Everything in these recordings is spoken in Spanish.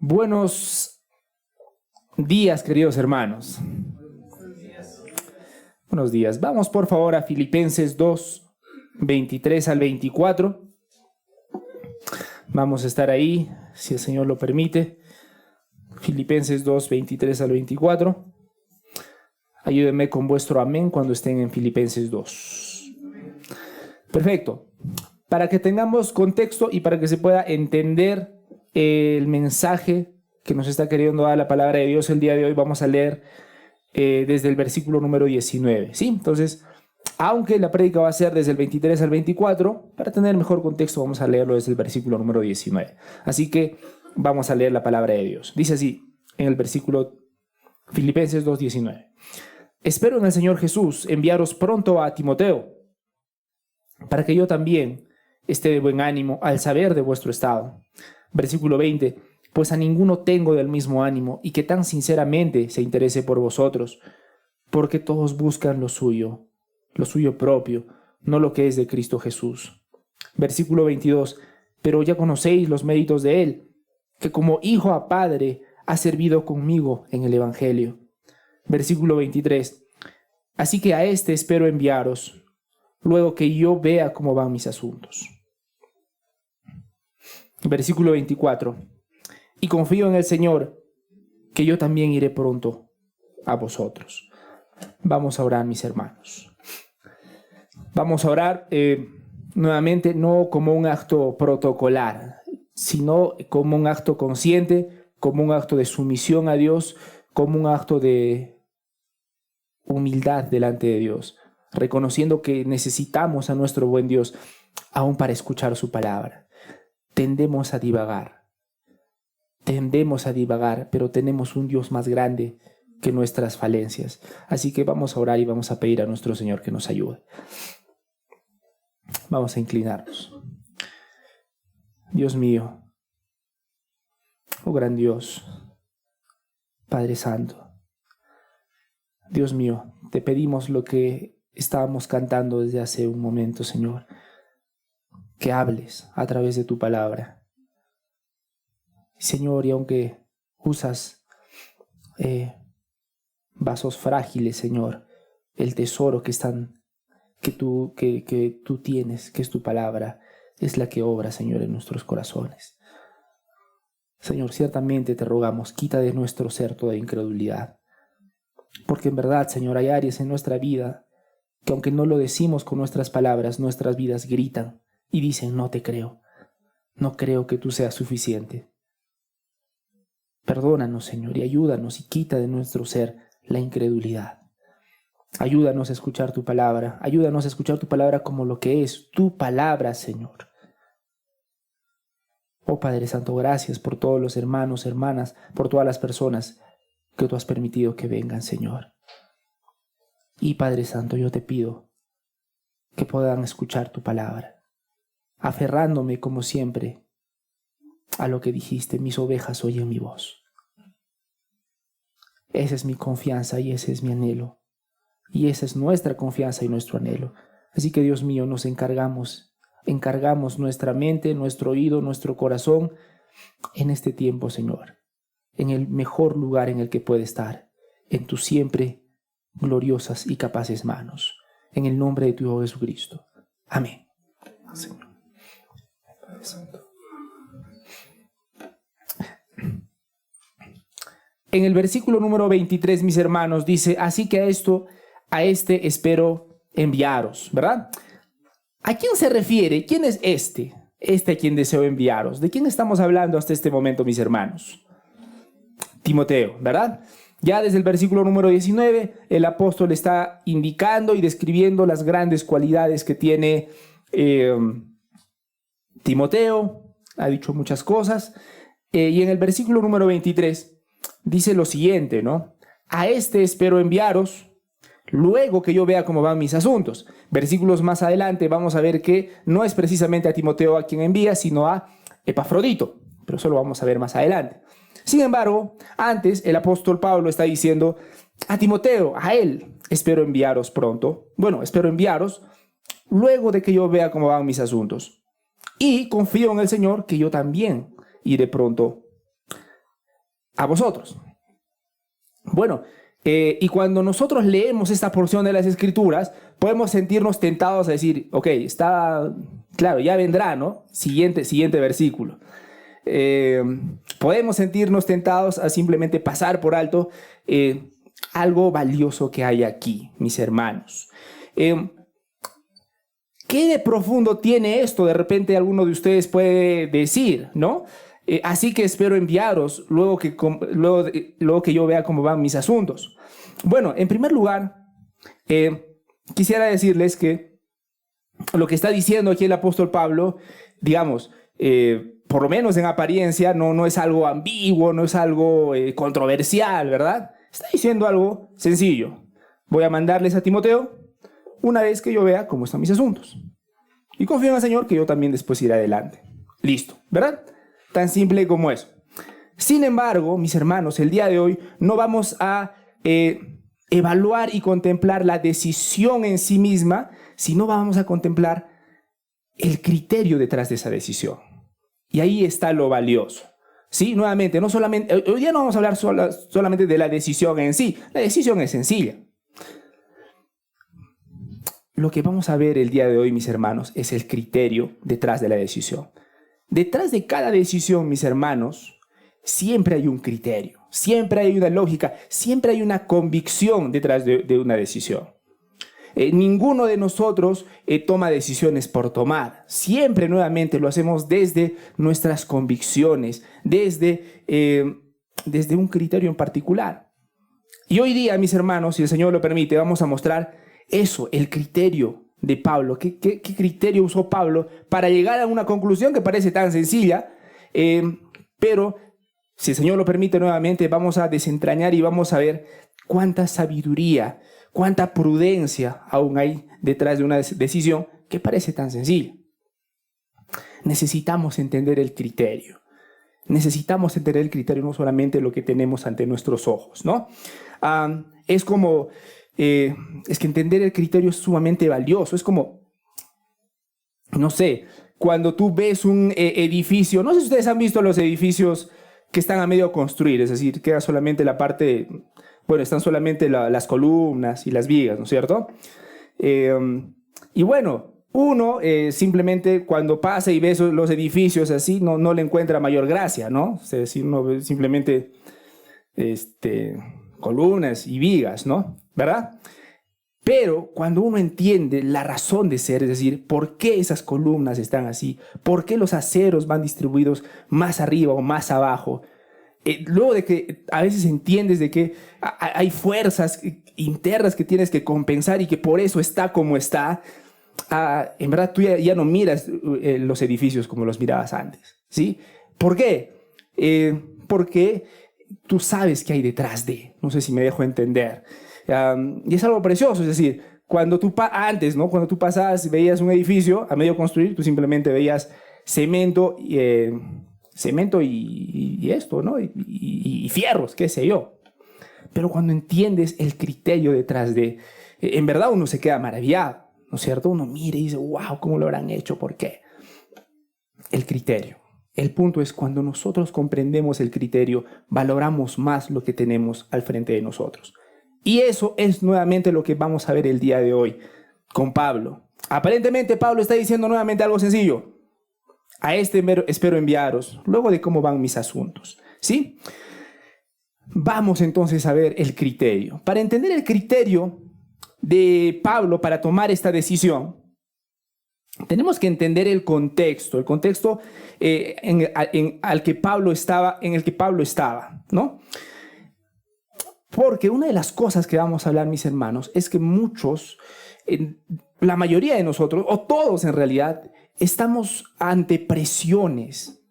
Buenos días, queridos hermanos. Buenos días. Vamos por favor a Filipenses 2, 23 al 24. Vamos a estar ahí, si el Señor lo permite. Filipenses 2, 23 al 24. Ayúdenme con vuestro amén cuando estén en Filipenses 2. Perfecto. Para que tengamos contexto y para que se pueda entender el mensaje que nos está queriendo dar la palabra de Dios el día de hoy, vamos a leer desde el versículo número 19. ¿Sí? Entonces, aunque la prédica va a ser desde el 23 al 24, para tener mejor contexto vamos a leerlo desde el versículo número 19. Así que vamos a leer la palabra de Dios. Dice así en el versículo Filipenses 2:19. Espero en el Señor Jesús enviaros pronto a Timoteo, para que yo también esté de buen ánimo al saber de vuestro estado. Versículo 20. Pues a ninguno tengo del mismo ánimo, y que tan sinceramente se interese por vosotros, porque todos buscan lo suyo propio, no lo que es de Cristo Jesús. Versículo 22. Pero ya conocéis los méritos de él, que como hijo a padre ha servido conmigo en el Evangelio. Versículo 23. Así que a este espero enviaros, luego que yo vea cómo van mis asuntos. Versículo 24. Y confío en el Señor, que yo también iré pronto a vosotros. Vamos a orar, mis hermanos. Vamos a orar nuevamente, no como un acto protocolar, sino como un acto consciente, como un acto de sumisión a Dios, como un acto de humildad delante de Dios, reconociendo que necesitamos a nuestro buen Dios aún para escuchar su palabra. Tendemos a divagar, pero tenemos un Dios más grande que nuestras falencias. Así que vamos a orar y vamos a pedir a nuestro Señor que nos ayude. Vamos a inclinarnos. Dios mío, oh gran Dios, Padre Santo, Dios mío, te pedimos lo que estábamos cantando desde hace un momento, Señor, que hables a través de tu palabra. Señor, y aunque usas vasos frágiles, Señor, el tesoro que tú tienes, que es tu palabra, es la que obra, Señor, en nuestros corazones. Señor, ciertamente te rogamos, quita de nuestro ser toda incredulidad. Porque en verdad, Señor, hay áreas en nuestra vida que aunque no lo decimos con nuestras palabras, nuestras vidas gritan y dicen, no te creo. No creo que tú seas suficiente. Perdónanos, Señor, y ayúdanos y quita de nuestro ser la incredulidad. Ayúdanos a escuchar tu palabra. Ayúdanos a escuchar tu palabra como lo que es tu palabra, Señor. Oh Padre Santo, gracias por todos los hermanos, hermanas, por todas las personas que tú has permitido que vengan, Señor. Y Padre Santo, yo te pido que puedan escuchar tu palabra, aferrándome como siempre a lo que dijiste, mis ovejas oyen mi voz. Esa es mi confianza y ese es mi anhelo. Y esa es nuestra confianza y nuestro anhelo. Así que Dios mío, nos encargamos nuestra mente, nuestro oído, nuestro corazón en este tiempo, Señor, en el mejor lugar en el que puede estar, en tus siempre gloriosas y capaces manos. En el nombre de tu Hijo Jesucristo. Amén. Señor. Padre Santo. En el versículo número 23, mis hermanos, dice, así que a este espero enviaros, ¿verdad? ¿A quién se refiere? ¿Quién es este? Este a quien deseo enviaros. ¿De quién estamos hablando hasta este momento, mis hermanos? Timoteo, ¿verdad? Ya desde el versículo número 19, el apóstol está indicando y describiendo las grandes cualidades que tiene Timoteo. Ha dicho muchas cosas. Y en el versículo número 23 dice lo siguiente, ¿no? A este espero enviaros, luego que yo vea cómo van mis asuntos. Versículos más adelante vamos a ver que no es precisamente a Timoteo a quien envía, sino a Epafrodito. Pero eso lo vamos a ver más adelante. Sin embargo, antes el apóstol Pablo está diciendo a Timoteo, a él espero enviaros pronto. Bueno, espero enviaros luego de que yo vea cómo van mis asuntos. Y confío en el Señor que yo también iré pronto a vosotros. Bueno, y cuando nosotros leemos esta porción de las Escrituras, podemos sentirnos tentados a decir, ok, está claro, ya vendrá, ¿no? Siguiente versículo. Podemos sentirnos tentados a simplemente pasar por alto algo valioso que hay aquí, mis hermanos. ¿Qué de profundo tiene esto? De repente alguno de ustedes puede decir, ¿no? Así que espero enviaros luego que yo vea cómo van mis asuntos. Bueno, en primer lugar, quisiera decirles que lo que está diciendo aquí el apóstol Pablo, digamos, por lo menos en apariencia, no es algo ambiguo, no es algo controversial, ¿verdad? Está diciendo algo sencillo. Voy a mandarles a Timoteo una vez que yo vea cómo están mis asuntos. Y confío en el Señor que yo también después iré adelante. Listo, ¿verdad? Tan simple como eso. Sin embargo, mis hermanos, el día de hoy no vamos a evaluar y contemplar la decisión en sí misma, sino vamos a contemplar el criterio detrás de esa decisión. Y ahí está lo valioso. ¿Sí? Nuevamente, hoy día no vamos a hablar solamente de la decisión en sí. La decisión es sencilla. Lo que vamos a ver el día de hoy, mis hermanos, es el criterio detrás de la decisión. Detrás de cada decisión, mis hermanos, siempre hay un criterio, siempre hay una lógica, siempre hay una convicción detrás de una decisión. Ninguno de nosotros toma decisiones por tomar. Siempre, nuevamente, lo hacemos desde nuestras convicciones, desde un criterio en particular. Y hoy día, mis hermanos, si el Señor lo permite, vamos a mostrar eso, el criterio de Pablo. ¿Qué criterio usó Pablo para llegar a una conclusión que parece tan sencilla? Pero, si el Señor lo permite, nuevamente, vamos a desentrañar y vamos a ver cuánta sabiduría, cuánta prudencia aún hay detrás de una decisión que parece tan sencilla. Necesitamos entender el criterio. Necesitamos entender el criterio, no solamente lo que tenemos ante nuestros ojos, ¿no? Es que entender el criterio es sumamente valioso. Es como, no sé, cuando tú ves un edificio, no sé si ustedes han visto los edificios que están a medio construir, es decir, queda solamente la parte, bueno, están solamente las columnas y las vigas, ¿no es cierto? Y bueno, uno simplemente cuando pasa y ve los edificios así, no le encuentra mayor gracia, ¿no? Es decir, uno ve simplemente columnas y vigas, ¿no? ¿Verdad? Pero cuando uno entiende la razón de ser, es decir, por qué esas columnas están así, por qué los aceros van distribuidos más arriba o más abajo, luego de que a veces entiendes de que hay fuerzas internas que tienes que compensar y que por eso está como está, en verdad tú ya no miras los edificios como los mirabas antes, ¿sí? ¿Por qué? Porque tú sabes qué hay detrás de, no sé si me dejo entender. Y es algo precioso, es decir, cuando tú antes, ¿no? Cuando tú pasabas, veías un edificio a medio construir, tú simplemente veías cemento y esto, ¿no? Y fierros, qué sé yo. Pero cuando entiendes el criterio detrás de, en verdad uno se queda maravillado, ¿no es cierto? Uno mira y dice, wow, ¿cómo lo habrán hecho? ¿Por qué? El criterio. El punto es cuando nosotros comprendemos el criterio, valoramos más lo que tenemos al frente de nosotros. Y eso es nuevamente lo que vamos a ver el día de hoy con Pablo. Aparentemente Pablo está diciendo nuevamente algo sencillo. A espero enviaros, luego de cómo van mis asuntos. ¿Sí? Vamos entonces a ver el criterio. Para entender el criterio de Pablo para tomar esta decisión, tenemos que entender el contexto en el que Pablo estaba, ¿no? Porque una de las cosas que vamos a hablar, mis hermanos, es que muchos, la mayoría de nosotros, o todos en realidad, estamos ante presiones,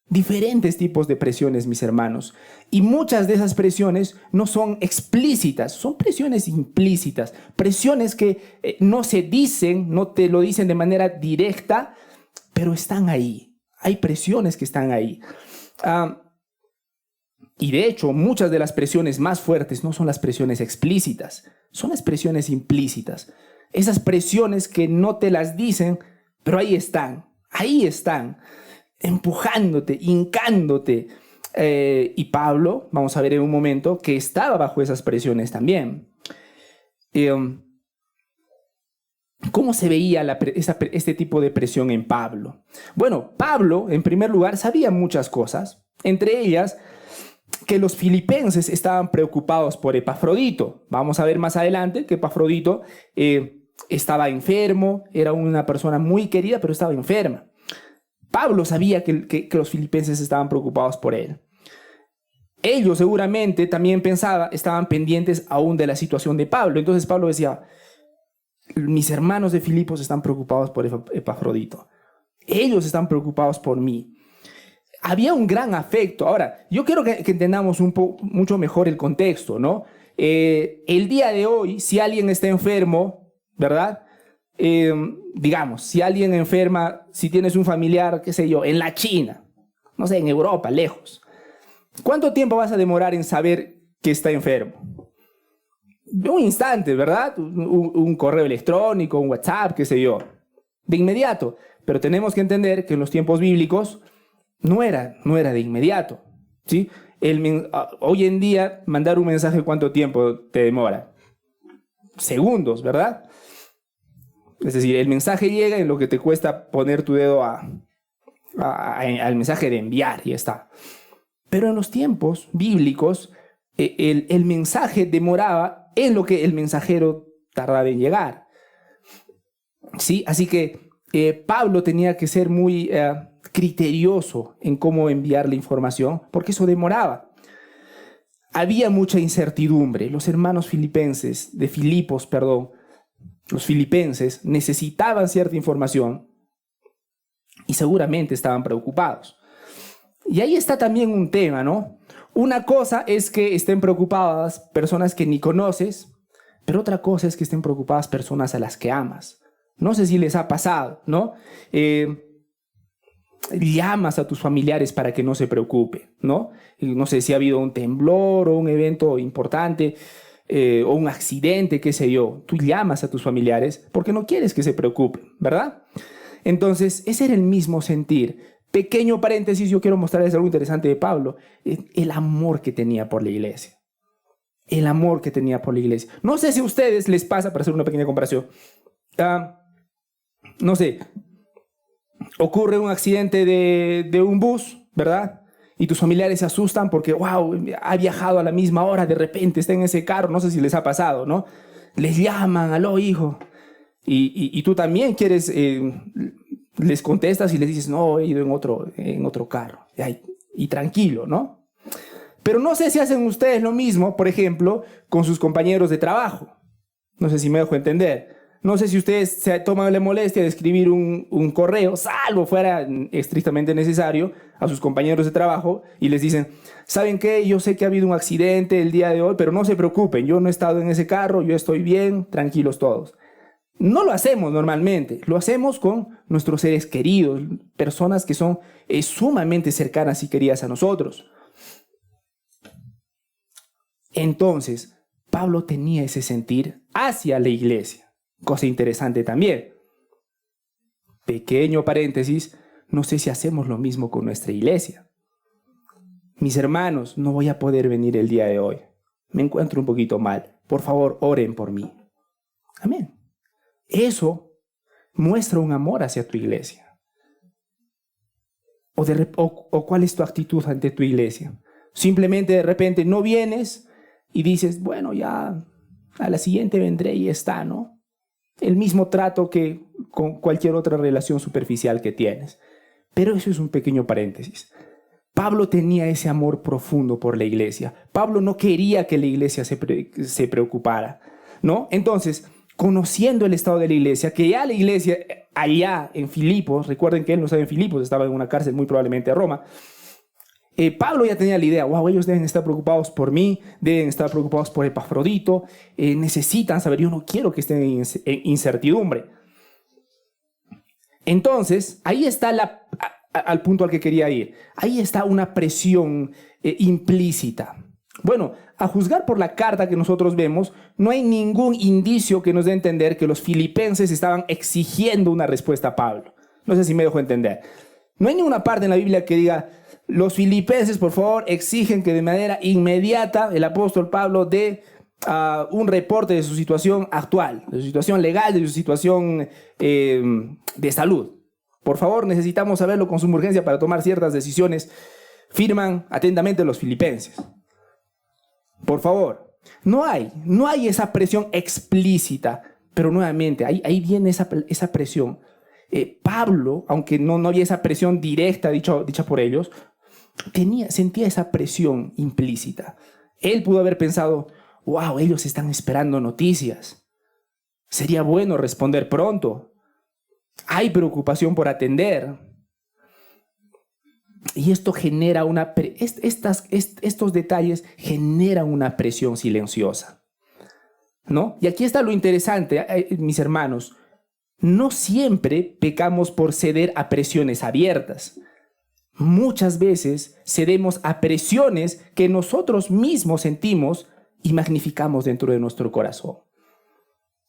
diferentes tipos de presiones, mis hermanos. Y muchas de esas presiones no son explícitas, son presiones implícitas, presiones que no se dicen, no te lo dicen de manera directa, pero están ahí. Hay presiones que están ahí. Y de hecho, muchas de las presiones más fuertes no son las presiones explícitas, son las presiones implícitas. Esas presiones que no te las dicen, pero ahí están, empujándote, hincándote, Y Pablo, vamos a ver en un momento, que estaba bajo esas presiones también. ¿Cómo se veía este tipo de presión en Pablo? Bueno, Pablo, en primer lugar, sabía muchas cosas, entre ellas que los filipenses estaban preocupados por Epafrodito. Vamos a ver más adelante que Epafrodito estaba enfermo, era una persona muy querida, pero estaba enferma. Pablo sabía que los filipenses estaban preocupados por él. Ellos seguramente también estaban pendientes aún de la situación de Pablo. Entonces Pablo decía, mis hermanos de Filipos están preocupados por Epafrodito. Ellos están preocupados por mí. Había un gran afecto. Ahora, yo quiero que entendamos mucho mejor el contexto, ¿no? El día de hoy, si alguien está enfermo, ¿verdad? Digamos, si alguien enferma, si tienes un familiar, qué sé yo, en la China, no sé, en Europa, lejos, ¿cuánto tiempo vas a demorar en saber que está enfermo? Un instante, ¿verdad? Un correo electrónico, un WhatsApp, qué sé yo, de inmediato. Pero tenemos que entender que en los tiempos bíblicos no era de inmediato, ¿sí? Hoy en día, mandar un mensaje, ¿cuánto tiempo te demora? Segundos, ¿verdad? Es decir, el mensaje llega en lo que te cuesta poner tu dedo al mensaje de enviar y ya está. Pero en los tiempos bíblicos, el mensaje demoraba en lo que el mensajero tardaba en llegar, ¿sí? Así que Pablo tenía que ser muy criterioso en cómo enviar la información, porque eso demoraba. Había mucha incertidumbre. Los hermanos filipenses, de Filipos, perdón, los filipenses necesitaban cierta información y seguramente estaban preocupados. Y ahí está también un tema, ¿no? Una cosa es que estén preocupadas personas que ni conoces, pero otra cosa es que estén preocupadas personas a las que amas. No sé si les ha pasado, ¿no? Llamas a tus familiares para que no se preocupen, ¿no? No sé si ha habido un temblor o un evento importante o un accidente, qué sé yo. Tú llamas a tus familiares porque no quieres que se preocupen, ¿verdad? Entonces, ese era el mismo sentir. Pequeño paréntesis, yo quiero mostrarles algo interesante de Pablo, el amor que tenía por la iglesia. El amor que tenía por la iglesia. No sé si a ustedes les pasa, para hacer una pequeña comparación, no sé, ocurre un accidente de un bus, ¿verdad? Y tus familiares se asustan porque, wow, ha viajado a la misma hora, de repente está en ese carro, no sé si les ha pasado, ¿no? Les llaman, aló, hijo. Y tú también quieres... les contestas y les dices, no, he ido en otro carro. Y tranquilo, ¿no? Pero no sé si hacen ustedes lo mismo, por ejemplo, con sus compañeros de trabajo. No sé si me dejo entender. No sé si ustedes se toman la molestia de escribir un correo, salvo fuera estrictamente necesario, a sus compañeros de trabajo y les dicen, ¿saben qué? Yo sé que ha habido un accidente el día de hoy, pero no se preocupen, yo no he estado en ese carro, yo estoy bien, tranquilos todos. No lo hacemos normalmente, lo hacemos con nuestros seres queridos, personas que son sumamente cercanas y queridas a nosotros. Entonces, Pablo tenía ese sentir hacia la iglesia, cosa interesante también. Pequeño paréntesis, no sé si hacemos lo mismo con nuestra iglesia. Mis hermanos, no voy a poder venir el día de hoy, me encuentro un poquito mal, por favor, oren por mí. Amén. Eso muestra un amor hacia tu iglesia. O ¿cuál es tu actitud ante tu iglesia? Simplemente de repente no vienes y dices, bueno, ya a la siguiente vendré y está, ¿no? El mismo trato que con cualquier otra relación superficial que tienes. Pero eso es un pequeño paréntesis. Pablo tenía ese amor profundo por la iglesia. Pablo no quería que la iglesia se preocupara, ¿no? Entonces, conociendo el estado de la iglesia, que ya la iglesia allá en Filipos, recuerden que él no estaba en Filipos, estaba en una cárcel muy probablemente a Roma, Pablo ya tenía la idea, wow, ellos deben estar preocupados por mí, deben estar preocupados por Epafrodito, necesitan saber, yo no quiero que estén en incertidumbre. Entonces, ahí está al punto al que quería ir, ahí está una presión implícita. Bueno, a juzgar por la carta que nosotros vemos, no hay ningún indicio que nos dé a entender que los filipenses estaban exigiendo una respuesta a Pablo. No sé si me dejo entender. No hay ninguna parte en la Biblia que diga, Los filipenses, por favor, exigen que de manera inmediata el apóstol Pablo dé un reporte de su situación actual, de su situación legal, de su situación de salud. Por favor, necesitamos saberlo con suma urgencia para tomar ciertas decisiones. Firman atentamente los filipenses. Por favor, no hay esa presión explícita, pero nuevamente, ahí viene esa presión. Pablo, aunque no había esa presión directa dicha por ellos, sentía esa presión implícita. Él pudo haber pensado, wow, ellos están esperando noticias. Sería bueno responder pronto. Hay preocupación por atender. Y esto genera estos detalles generan una presión silenciosa, ¿no? Y aquí está lo interesante, mis hermanos. No siempre pecamos por ceder a presiones abiertas. Muchas veces cedemos a presiones que nosotros mismos sentimos y magnificamos dentro de nuestro corazón.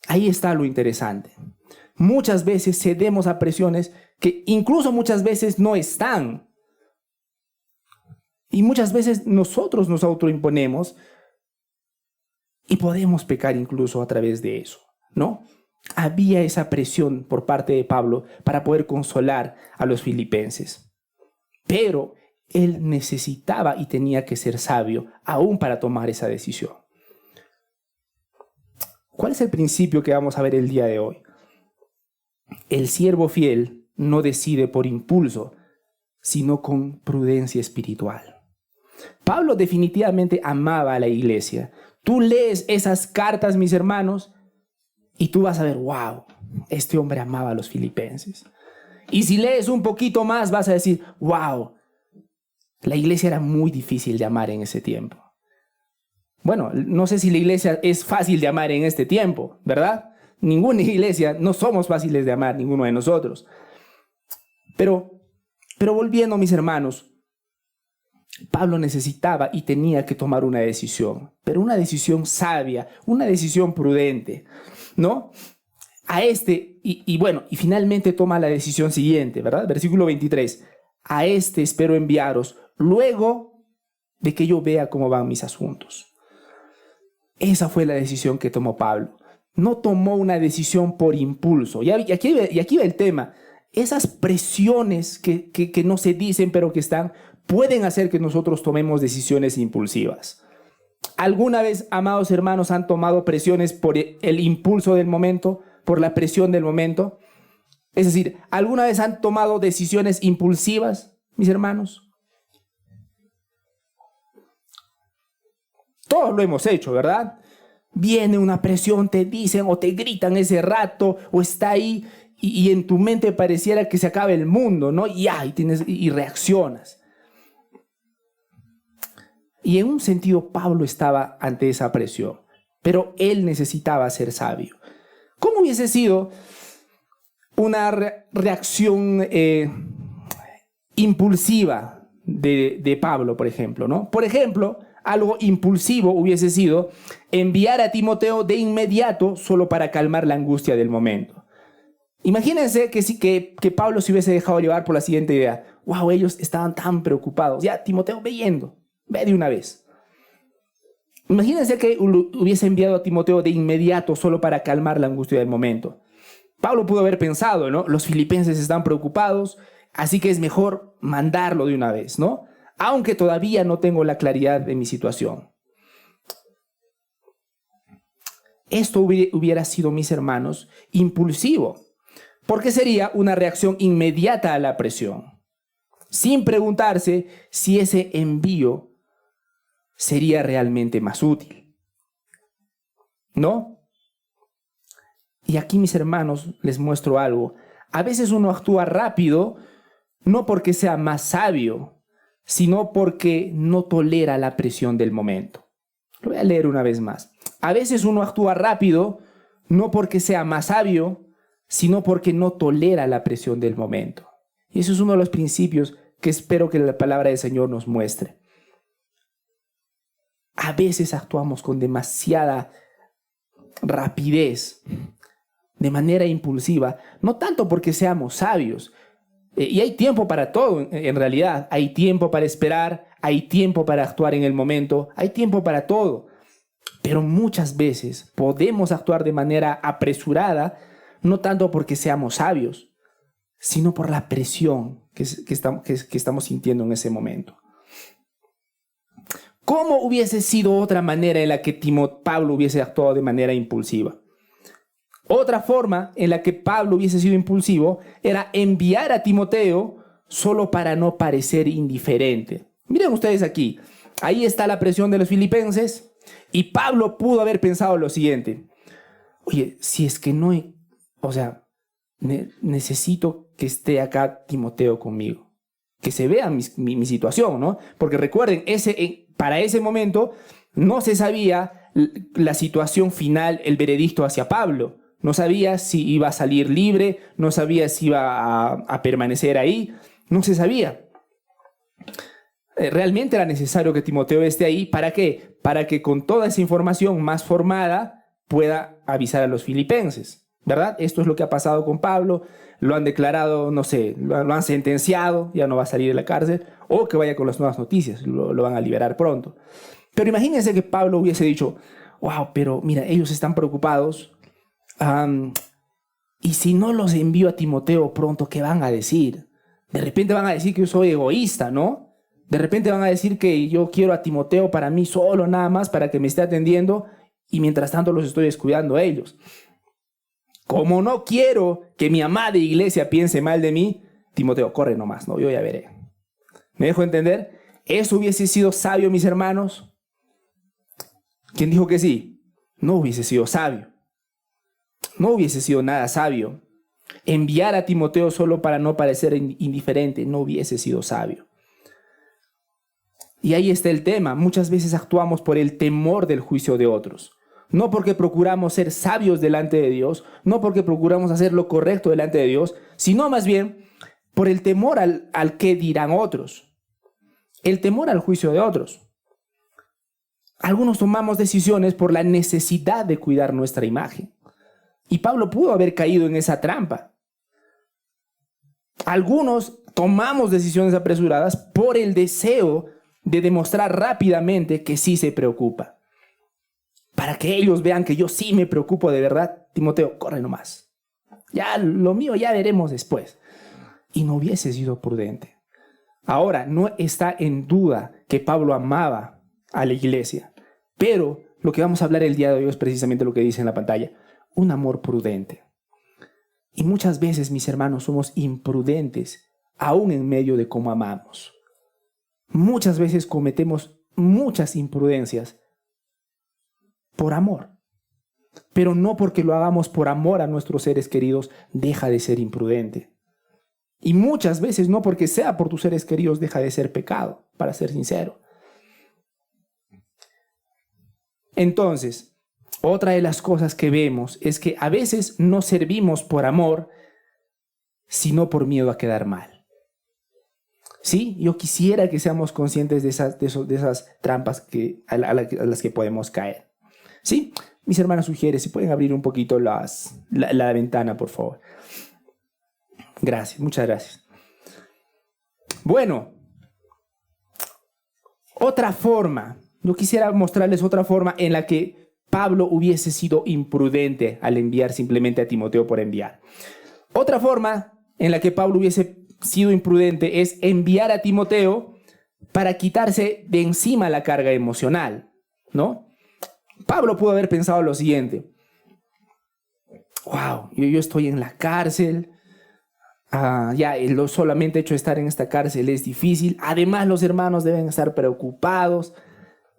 Ahí está lo interesante. Muchas veces cedemos a presiones que incluso muchas veces no están. Y muchas veces nosotros nos autoimponemos y podemos pecar incluso a través de eso, ¿no? Había esa presión por parte de Pablo para poder consolar a los filipenses. Pero él necesitaba y tenía que ser sabio aún para tomar esa decisión. ¿Cuál es el principio que vamos a ver el día de hoy? El siervo fiel no decide por impulso, sino con prudencia espiritual. Pablo definitivamente amaba a la iglesia. Tú lees esas cartas, mis hermanos, y tú vas a ver, wow, este hombre amaba a los filipenses. Y si lees un poquito más, vas a decir, wow, la iglesia era muy difícil de amar en ese tiempo. Bueno, no sé si la iglesia es fácil de amar en este tiempo, ¿verdad? Ninguna iglesia, no somos fáciles de amar, ninguno de nosotros. Pero volviendo, mis hermanos, Pablo necesitaba y tenía que tomar una decisión, pero una decisión sabia, una decisión prudente, ¿no? Y finalmente toma la decisión siguiente, ¿verdad? Versículo 23. A este espero enviaros luego de que yo vea cómo van mis asuntos. Esa fue la decisión que tomó Pablo. No tomó una decisión por impulso. Y aquí va el tema. Esas presiones que no se dicen, pero que están, pueden hacer que nosotros tomemos decisiones impulsivas. ¿Alguna vez, amados hermanos, han tomado presiones por el impulso del momento, por la presión del momento? Es decir, ¿alguna vez han tomado decisiones impulsivas, mis hermanos? Todos lo hemos hecho, ¿verdad? Viene una presión, te dicen o te gritan ese rato, o está ahí y en tu mente pareciera que se acaba el mundo, ¿no? Y reaccionas. Y en un sentido Pablo estaba ante esa presión, pero él necesitaba ser sabio. ¿Cómo hubiese sido una reacción impulsiva de Pablo, por ejemplo, ¿no? Por ejemplo, algo impulsivo hubiese sido enviar a Timoteo de inmediato solo para calmar la angustia del momento. Imagínense que Pablo se hubiese dejado llevar por la siguiente idea. Wow, ellos estaban tan preocupados. Ya, Timoteo, ve de una vez. Imagínense que hubiese enviado a Timoteo de inmediato solo para calmar la angustia del momento. Pablo pudo haber pensado, ¿no? Los filipenses están preocupados, así que es mejor mandarlo de una vez, ¿no? Aunque todavía no tengo la claridad de mi situación. Esto hubiera sido, mis hermanos, impulsivo, porque sería una reacción inmediata a la presión, sin preguntarse si ese envío sería realmente más útil, ¿no? Y aquí, mis hermanos, les muestro algo. A veces uno actúa rápido, no porque sea más sabio, sino porque no tolera la presión del momento. Lo voy a leer una vez más. A veces uno actúa rápido, no porque sea más sabio, sino porque no tolera la presión del momento. Y eso es uno de los principios que espero que la palabra del Señor nos muestre. A veces actuamos con demasiada rapidez, de manera impulsiva, no tanto porque seamos sabios. Y hay tiempo para todo, en realidad. Hay tiempo para esperar, hay tiempo para actuar en el momento, hay tiempo para todo. Pero muchas veces podemos actuar de manera apresurada, no tanto porque seamos sabios, sino por la presión que estamos sintiendo en ese momento. ¿Cómo hubiese sido otra manera en la que Pablo hubiese actuado de manera impulsiva? Otra forma en la que Pablo hubiese sido impulsivo era enviar a Timoteo solo para no parecer indiferente. Miren ustedes aquí, ahí está la presión de los filipenses y Pablo pudo haber pensado lo siguiente: oye, si es que no, necesito que esté acá Timoteo conmigo, que se vea mi situación, ¿no? Porque recuerden, para ese momento no se sabía la situación final, el veredicto hacia Pablo. No sabía si iba a salir libre, no sabía si iba a permanecer ahí, no se sabía. Realmente era necesario que Timoteo esté ahí. ¿Para qué? Para que con toda esa información más formada pueda avisar a los filipenses, ¿verdad? Esto es lo que ha pasado con Pablo, lo han declarado, no sé, lo han sentenciado, ya no va a salir de la cárcel, o que vaya con las nuevas noticias, lo van a liberar pronto. Pero imagínense que Pablo hubiese dicho: wow, pero mira, ellos están preocupados, y si no los envío a Timoteo pronto, ¿qué van a decir? De repente van a decir que yo soy egoísta, ¿no? De repente van a decir que yo quiero a Timoteo para mí solo, nada más, para que me esté atendiendo, y mientras tanto los estoy descuidando a ellos. Como no quiero que mi amada iglesia piense mal de mí, Timoteo, corre nomás, ¿no? Yo ya veré. ¿Me dejo entender? ¿Eso hubiese sido sabio, mis hermanos? ¿Quién dijo que sí? No hubiese sido sabio. No hubiese sido nada sabio. Enviar a Timoteo solo para no parecer indiferente no hubiese sido sabio. Y ahí está el tema. Muchas veces actuamos por el temor del juicio de otros. No porque procuramos ser sabios delante de Dios, no porque procuramos hacer lo correcto delante de Dios, sino más bien por el temor al que dirán otros. El temor al juicio de otros. Algunos tomamos decisiones por la necesidad de cuidar nuestra imagen. Y Pablo pudo haber caído en esa trampa. Algunos tomamos decisiones apresuradas por el deseo de demostrar rápidamente que sí se preocupa. Para que ellos vean que yo sí me preocupo de verdad. Timoteo, corre nomás. Ya lo mío ya veremos después. Y no hubiese sido prudente. Ahora, no está en duda que Pablo amaba a la iglesia. Pero lo que vamos a hablar el día de hoy es precisamente lo que dice en la pantalla. Un amor prudente. Y muchas veces, mis hermanos, somos imprudentes, aún en medio de cómo amamos. Muchas veces cometemos muchas imprudencias por amor. Pero no porque lo hagamos por amor a nuestros seres queridos, deja de ser imprudente. Y muchas veces no porque sea por tus seres queridos, deja de ser pecado, para ser sincero. Entonces, otra de las cosas que vemos es que a veces no servimos por amor, sino por miedo a quedar mal. Sí, yo quisiera que seamos conscientes de esas trampas a las que podemos caer. Sí, mis hermanos, sugieren, si pueden abrir un poquito la ventana, por favor. Gracias, muchas gracias. Bueno, otra forma, yo quisiera mostrarles otra forma en la que Pablo hubiese sido imprudente al enviar simplemente a Timoteo por enviar. Otra forma en la que Pablo hubiese sido imprudente es enviar a Timoteo para quitarse de encima la carga emocional, ¿no? Pablo pudo haber pensado lo siguiente: wow, yo estoy en la cárcel, lo solamente hecho de estar en esta cárcel es difícil, además los hermanos deben estar preocupados,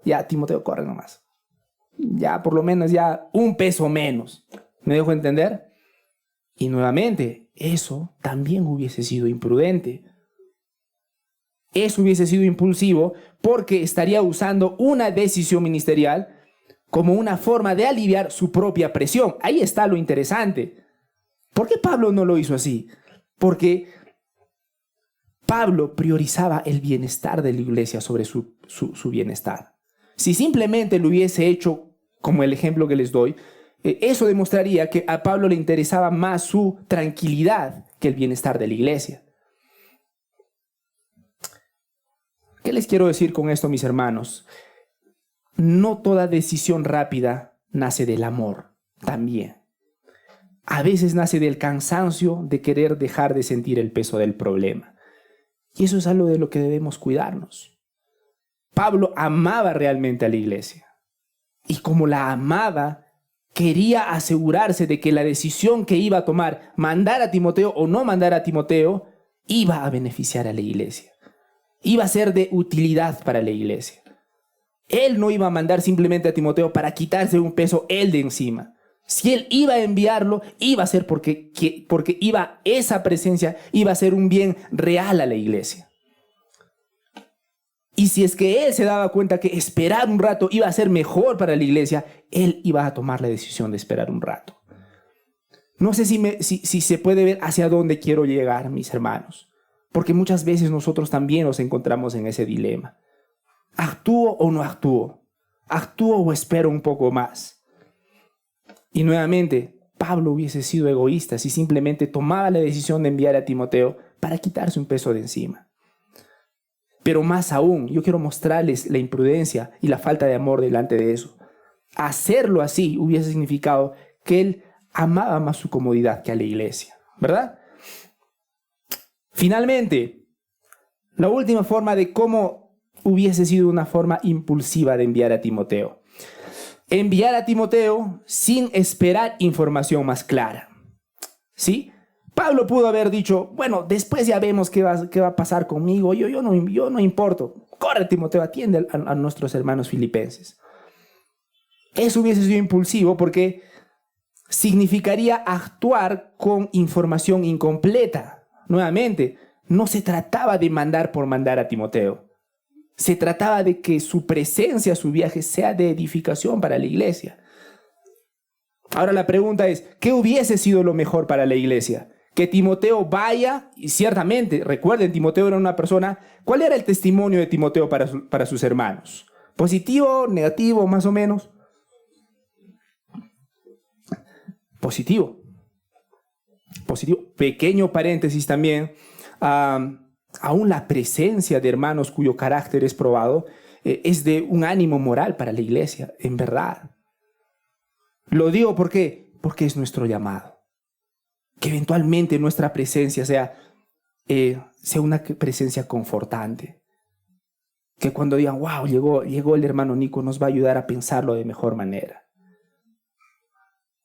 ya Timoteo, corre nomás. Ya por lo menos ya un peso menos. ¿Me dejo entender? Y nuevamente, eso también hubiese sido imprudente. Eso hubiese sido impulsivo porque estaría usando una decisión ministerial como una forma de aliviar su propia presión. Ahí está lo interesante. ¿Por qué Pablo no lo hizo así? Porque Pablo priorizaba el bienestar de la iglesia sobre su bienestar. Si simplemente lo hubiese hecho como el ejemplo que les doy, eso demostraría que a Pablo le interesaba más su tranquilidad que el bienestar de la iglesia. ¿Qué les quiero decir con esto, mis hermanos? No toda decisión rápida nace del amor, también. A veces nace del cansancio de querer dejar de sentir el peso del problema. Y eso es algo de lo que debemos cuidarnos. Pablo amaba realmente a la iglesia. Y como la amaba, quería asegurarse de que la decisión que iba a tomar, mandar a Timoteo o no mandar a Timoteo, iba a beneficiar a la iglesia. Iba a ser de utilidad para la iglesia. Él no iba a mandar simplemente a Timoteo para quitarse un peso él de encima. Si él iba a enviarlo, iba a ser porque esa presencia iba a ser un bien real a la iglesia. Y si es que él se daba cuenta que esperar un rato iba a ser mejor para la iglesia, él iba a tomar la decisión de esperar un rato. No sé si se puede ver hacia dónde quiero llegar, mis hermanos, porque muchas veces nosotros también nos encontramos en ese dilema. ¿Actúo o no actúo? ¿Actúo o espero un poco más? Y nuevamente, Pablo hubiese sido egoísta si simplemente tomaba la decisión de enviar a Timoteo para quitarse un peso de encima. Pero más aún, yo quiero mostrarles la imprudencia y la falta de amor delante de eso. Hacerlo así hubiese significado que él amaba más su comodidad que a la iglesia, ¿verdad? Finalmente, la última forma de cómo hubiese sido una forma impulsiva de enviar a Timoteo. Enviar a Timoteo sin esperar información más clara. ¿Sí? Pablo pudo haber dicho, bueno, después ya vemos qué va a pasar conmigo, yo no importo. Corre, Timoteo, atiende a nuestros hermanos filipenses. Eso hubiese sido impulsivo porque significaría actuar con información incompleta. Nuevamente, no se trataba de mandar por mandar a Timoteo. Se trataba de que su presencia, su viaje, sea de edificación para la iglesia. Ahora la pregunta es, ¿qué hubiese sido lo mejor para la iglesia? Que Timoteo vaya, y ciertamente, recuerden, Timoteo era una persona. ¿Cuál era el testimonio de Timoteo para sus hermanos? ¿Positivo, negativo, más o menos? Positivo. Positivo. Pequeño paréntesis también. Aún la presencia de hermanos cuyo carácter es probado es de un ánimo moral para la iglesia, en verdad. Lo digo porque es nuestro llamado. Que eventualmente nuestra presencia sea una presencia confortante. Que cuando digan, wow, llegó el hermano Nico, nos va a ayudar a pensarlo de mejor manera.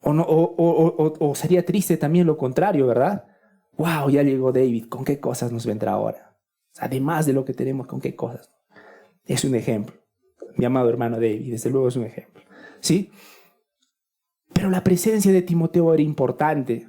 O sería triste también lo contrario, ¿verdad? Wow, ya llegó David, ¿con qué cosas nos vendrá ahora? Además de lo que tenemos, ¿con qué cosas? Es un ejemplo. Mi amado hermano David, desde luego es un ejemplo. ¿Sí? Pero la presencia de Timoteo era importante.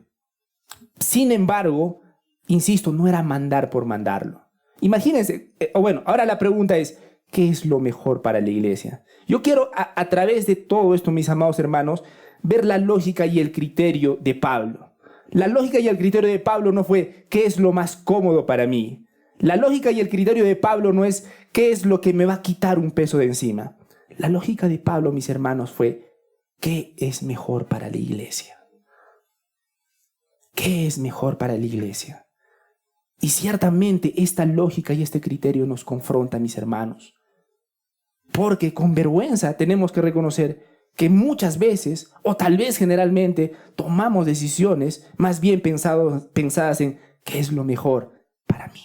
Sin embargo, insisto, no era mandar por mandarlo. Imagínense, ahora la pregunta es, ¿qué es lo mejor para la iglesia? Yo quiero, a través de todo esto, mis amados hermanos, ver la lógica y el criterio de Pablo. La lógica y el criterio de Pablo no fue ¿qué es lo más cómodo para mí? La lógica y el criterio de Pablo no es ¿qué es lo que me va a quitar un peso de encima? La lógica de Pablo, mis hermanos, fue ¿qué es mejor para la iglesia? ¿Qué es mejor para la iglesia? Y ciertamente esta lógica y este criterio nos confronta, mis hermanos. Porque con vergüenza tenemos que reconocer que muchas veces, o tal vez generalmente, tomamos decisiones más bien pensadas en ¿qué es lo mejor para mí?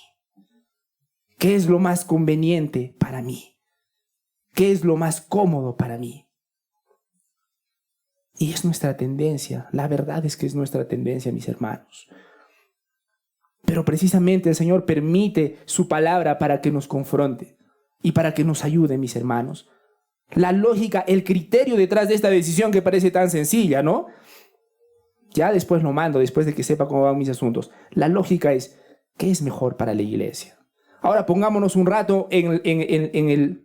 ¿Qué es lo más conveniente para mí? ¿Qué es lo más cómodo para mí? Y es nuestra tendencia, la verdad es que es nuestra tendencia, mis hermanos. Pero precisamente el Señor permite su palabra para que nos confronte y para que nos ayude, mis hermanos. La lógica, el criterio detrás de esta decisión que parece tan sencilla, ¿no? Ya después lo mando, después de que sepa cómo van mis asuntos. La lógica es, ¿qué es mejor para la iglesia? Ahora pongámonos un rato en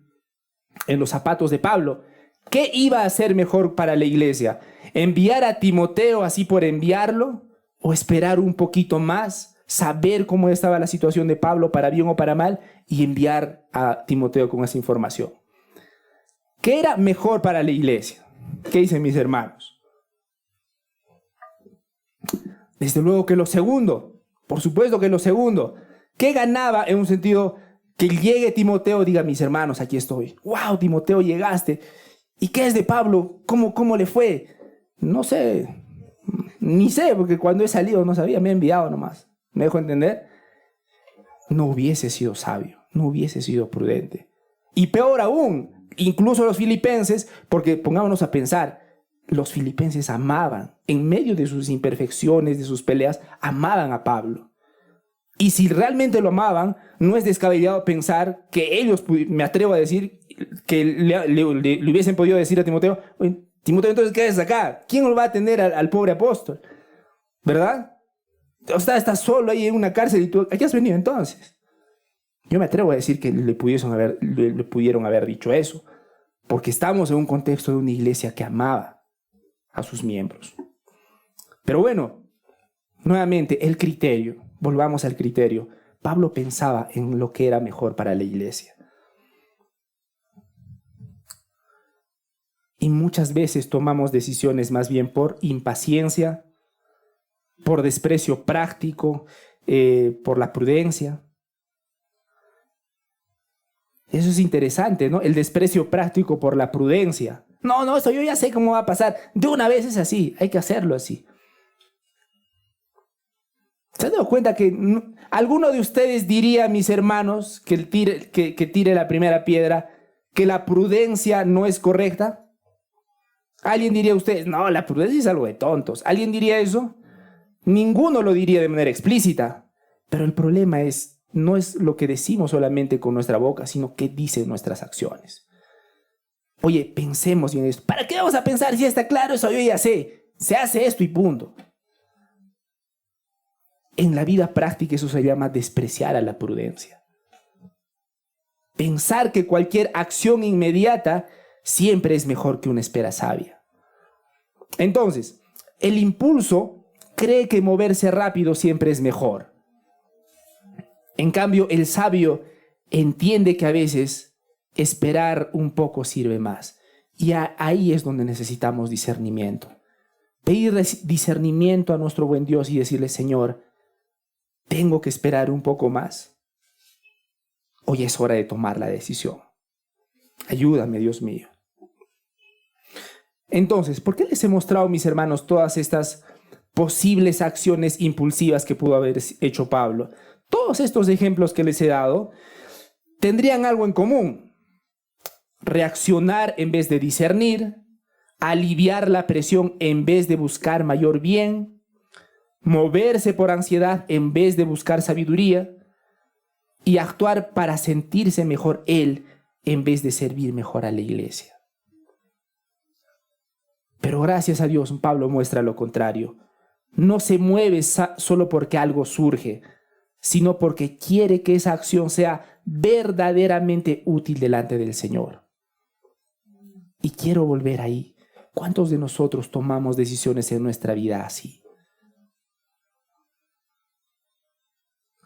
los zapatos de Pablo. ¿Qué iba a ser mejor para la iglesia? ¿Enviar a Timoteo así por enviarlo? ¿O esperar un poquito más? ¿Saber cómo estaba la situación de Pablo para bien o para mal? Y enviar a Timoteo con esa información. ¿Qué era mejor para la iglesia? ¿Qué dicen mis hermanos? Desde luego que lo segundo. Por supuesto que lo segundo. ¿Qué ganaba en un sentido Que llegue Timoteo, diga, mis hermanos, aquí estoy. ¡Wow, Timoteo, llegaste! ¿Y qué es de Pablo? ¿Cómo le fue? No sé, ni sé, porque cuando he salido no sabía, me he enviado nomás. ¿Me dejo entender? No hubiese sido sabio, no hubiese sido prudente. Y peor aún, incluso los filipenses, porque pongámonos a pensar, los filipenses amaban, en medio de sus imperfecciones, de sus peleas, amaban a Pablo. Y si realmente lo amaban, no es descabellado pensar que ellos, me atrevo a decir, que le hubiesen podido decir a Timoteo, oye, Timoteo, entonces, ¿qué haces acá? ¿Quién lo va a atender al pobre apóstol? ¿Verdad? O sea, estás solo ahí en una cárcel y tú, ¿a qué has venido entonces? Yo me atrevo a decir que le pudieron haber dicho eso, porque estamos en un contexto de una iglesia que amaba a sus miembros. Pero bueno, nuevamente, el criterio, volvamos al criterio. Pablo pensaba en lo que era mejor para la iglesia. Y muchas veces tomamos decisiones más bien por impaciencia, por desprecio práctico, por la prudencia. Eso es interesante, ¿no? El desprecio práctico por la prudencia. No, eso yo ya sé cómo va a pasar. De una vez es así, hay que hacerlo así. ¿Se han dado cuenta que alguno de ustedes diría, mis hermanos, que tire la primera piedra, que la prudencia no es correcta? ¿Alguien diría a ustedes, no, la prudencia es algo de tontos? ¿Alguien diría eso? Ninguno lo diría de manera explícita. Pero el problema no es lo que decimos solamente con nuestra boca, sino qué dicen nuestras acciones. Oye, pensemos en esto. ¿Para qué vamos a pensar si está claro eso? Yo ya sé. Se hace esto y punto. En la vida práctica eso se llama despreciar a la prudencia. Pensar que cualquier acción inmediata siempre es mejor que una espera sabia. Entonces, el impulso cree que moverse rápido siempre es mejor. En cambio, el sabio entiende que a veces esperar un poco sirve más. Y ahí es donde necesitamos discernimiento. Pedir discernimiento a nuestro buen Dios y decirle, Señor, ¿tengo que esperar un poco más? Hoy es hora de tomar la decisión. Ayúdame, Dios mío. Entonces, ¿por qué les he mostrado, mis hermanos, todas estas posibles acciones impulsivas que pudo haber hecho Pablo? Todos estos ejemplos que les he dado tendrían algo en común. Reaccionar en vez de discernir, aliviar la presión en vez de buscar mayor bien, moverse por ansiedad en vez de buscar sabiduría y actuar para sentirse mejor él en vez de servir mejor a la iglesia. Pero gracias a Dios, Pablo muestra lo contrario. No se mueve solo porque algo surge, sino porque quiere que esa acción sea verdaderamente útil delante del Señor. Y quiero volver ahí. ¿Cuántos de nosotros tomamos decisiones en nuestra vida así?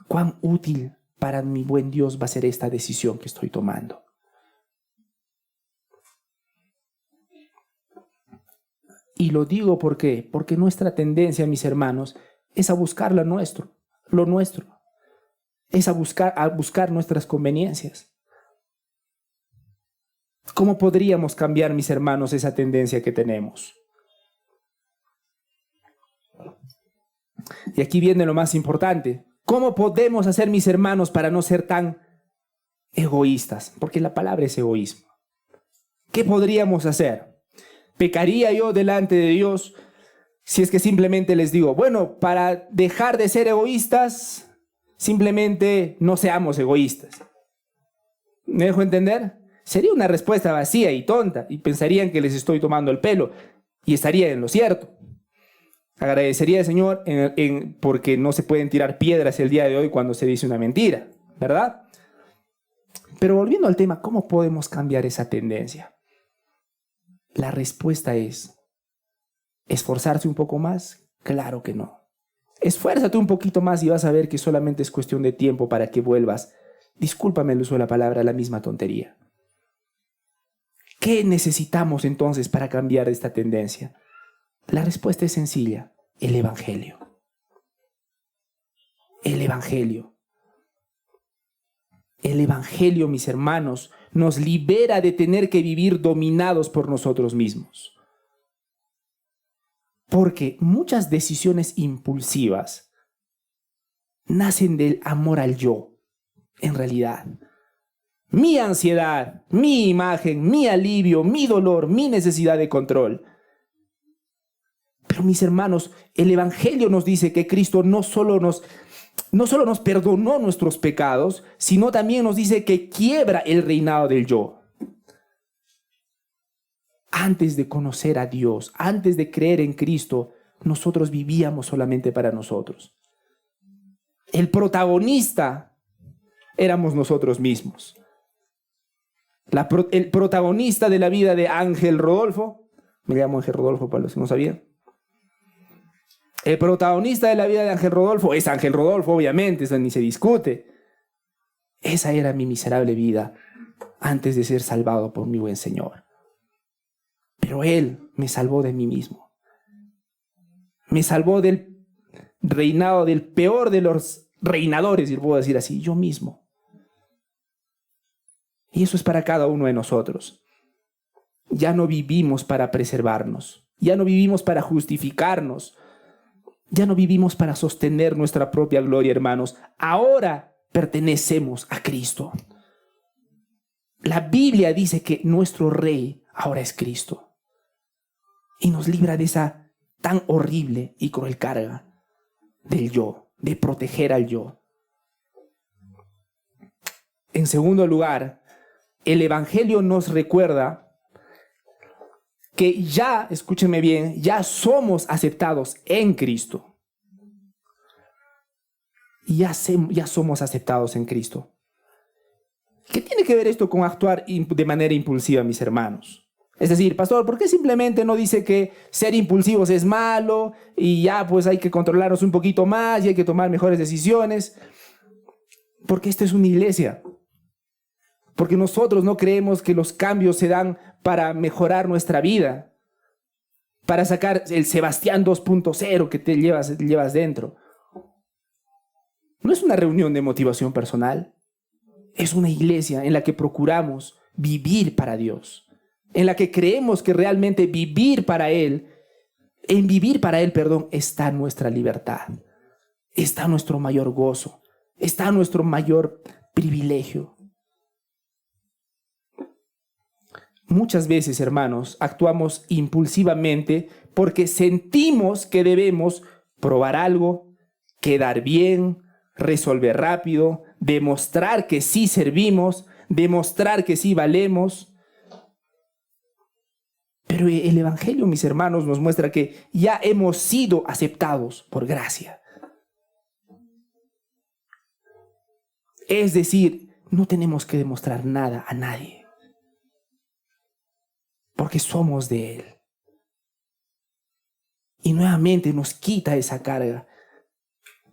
¿Cuán útil para mi buen Dios va a ser esta decisión que estoy tomando? Y lo digo porque nuestra tendencia, mis hermanos, es a buscar lo nuestro. Es a buscar nuestras conveniencias. ¿Cómo podríamos cambiar, mis hermanos, esa tendencia que tenemos? Y aquí viene lo más importante. ¿Cómo podemos hacer, mis hermanos, para no ser tan egoístas? Porque la palabra es egoísmo. ¿Qué podríamos hacer? ¿Pecaría yo delante de Dios si es que simplemente les digo, bueno, para dejar de ser egoístas, simplemente no seamos egoístas? ¿Me dejo entender? Sería una respuesta vacía y tonta y pensarían que les estoy tomando el pelo y estaría en lo cierto. Agradecería al Señor porque no se pueden tirar piedras el día de hoy cuando se dice una mentira, ¿verdad? Pero volviendo al tema, ¿cómo podemos cambiar esa tendencia? La respuesta es, ¿esforzarse un poco más? Claro que no. Esfuérzate un poquito más y vas a ver que solamente es cuestión de tiempo para que vuelvas, discúlpame el uso de la palabra, a la misma tontería. ¿Qué necesitamos entonces para cambiar esta tendencia? La respuesta es sencilla, el Evangelio. El Evangelio. El Evangelio, mis hermanos, nos libera de tener que vivir dominados por nosotros mismos. Porque muchas decisiones impulsivas nacen del amor al yo, en realidad. Mi ansiedad, mi imagen, mi alivio, mi dolor, mi necesidad de control. Pero mis hermanos, el Evangelio nos dice que Cristo no solo nos perdonó nuestros pecados, sino también nos dice que quiebra el reinado del yo. Antes de conocer a Dios, antes de creer en Cristo, nosotros vivíamos solamente para nosotros. El protagonista éramos nosotros mismos. El protagonista de la vida de Ángel Rodolfo, me llamo Ángel Rodolfo para los que no sabían. El protagonista de la vida de Ángel Rodolfo es Ángel Rodolfo, obviamente, eso ni se discute. Esa era mi miserable vida antes de ser salvado por mi buen Señor. Pero Él me salvó de mí mismo. Me salvó del reinado, del peor de los reinadores, si lo puedo decir así, yo mismo. Y eso es para cada uno de nosotros. Ya no vivimos para preservarnos. Ya no vivimos para justificarnos. Ya no vivimos para sostener nuestra propia gloria, hermanos. Ahora pertenecemos a Cristo. La Biblia dice que nuestro Rey ahora es Cristo. Y nos libra de esa tan horrible y cruel carga del yo, de proteger al yo. En segundo lugar, el Evangelio nos recuerda que ya, escúchenme bien, ya somos aceptados en Cristo. Ya somos aceptados en Cristo. ¿Qué tiene que ver esto con actuar de manera impulsiva, mis hermanos? Es decir, pastor, ¿por qué simplemente no dice que ser impulsivos es malo y ya pues hay que controlarnos un poquito más y hay que tomar mejores decisiones? Porque esta es una iglesia. Porque nosotros no creemos que los cambios se dan para mejorar nuestra vida, para sacar el Sebastián 2.0 que te llevas dentro. No es una reunión de motivación personal, es una iglesia en la que procuramos vivir para Dios, en la que creemos que realmente vivir para Él, está nuestra libertad, está nuestro mayor gozo, está nuestro mayor privilegio. Muchas veces, hermanos, actuamos impulsivamente porque sentimos que debemos probar algo, quedar bien, resolver rápido, demostrar que sí servimos, demostrar que sí valemos. Pero el Evangelio, mis hermanos, nos muestra que ya hemos sido aceptados por gracia. Es decir, no tenemos que demostrar nada a nadie, porque somos de Él. Y nuevamente nos quita esa carga.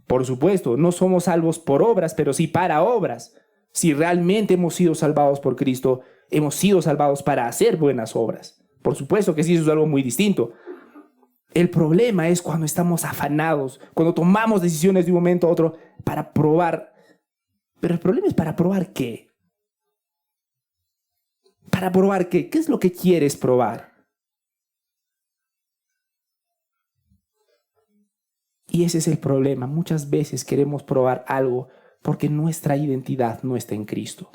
Por supuesto, no somos salvos por obras, pero sí para obras. Si realmente hemos sido salvados por Cristo, hemos sido salvados para hacer buenas obras. Por supuesto que sí, eso es algo muy distinto. El problema es cuando estamos afanados, cuando tomamos decisiones de un momento a otro para probar. Pero el problema es para probar qué. ¿Para probar qué? ¿Qué es lo que quieres probar? Y ese es el problema. Muchas veces queremos probar algo porque nuestra identidad no está en Cristo.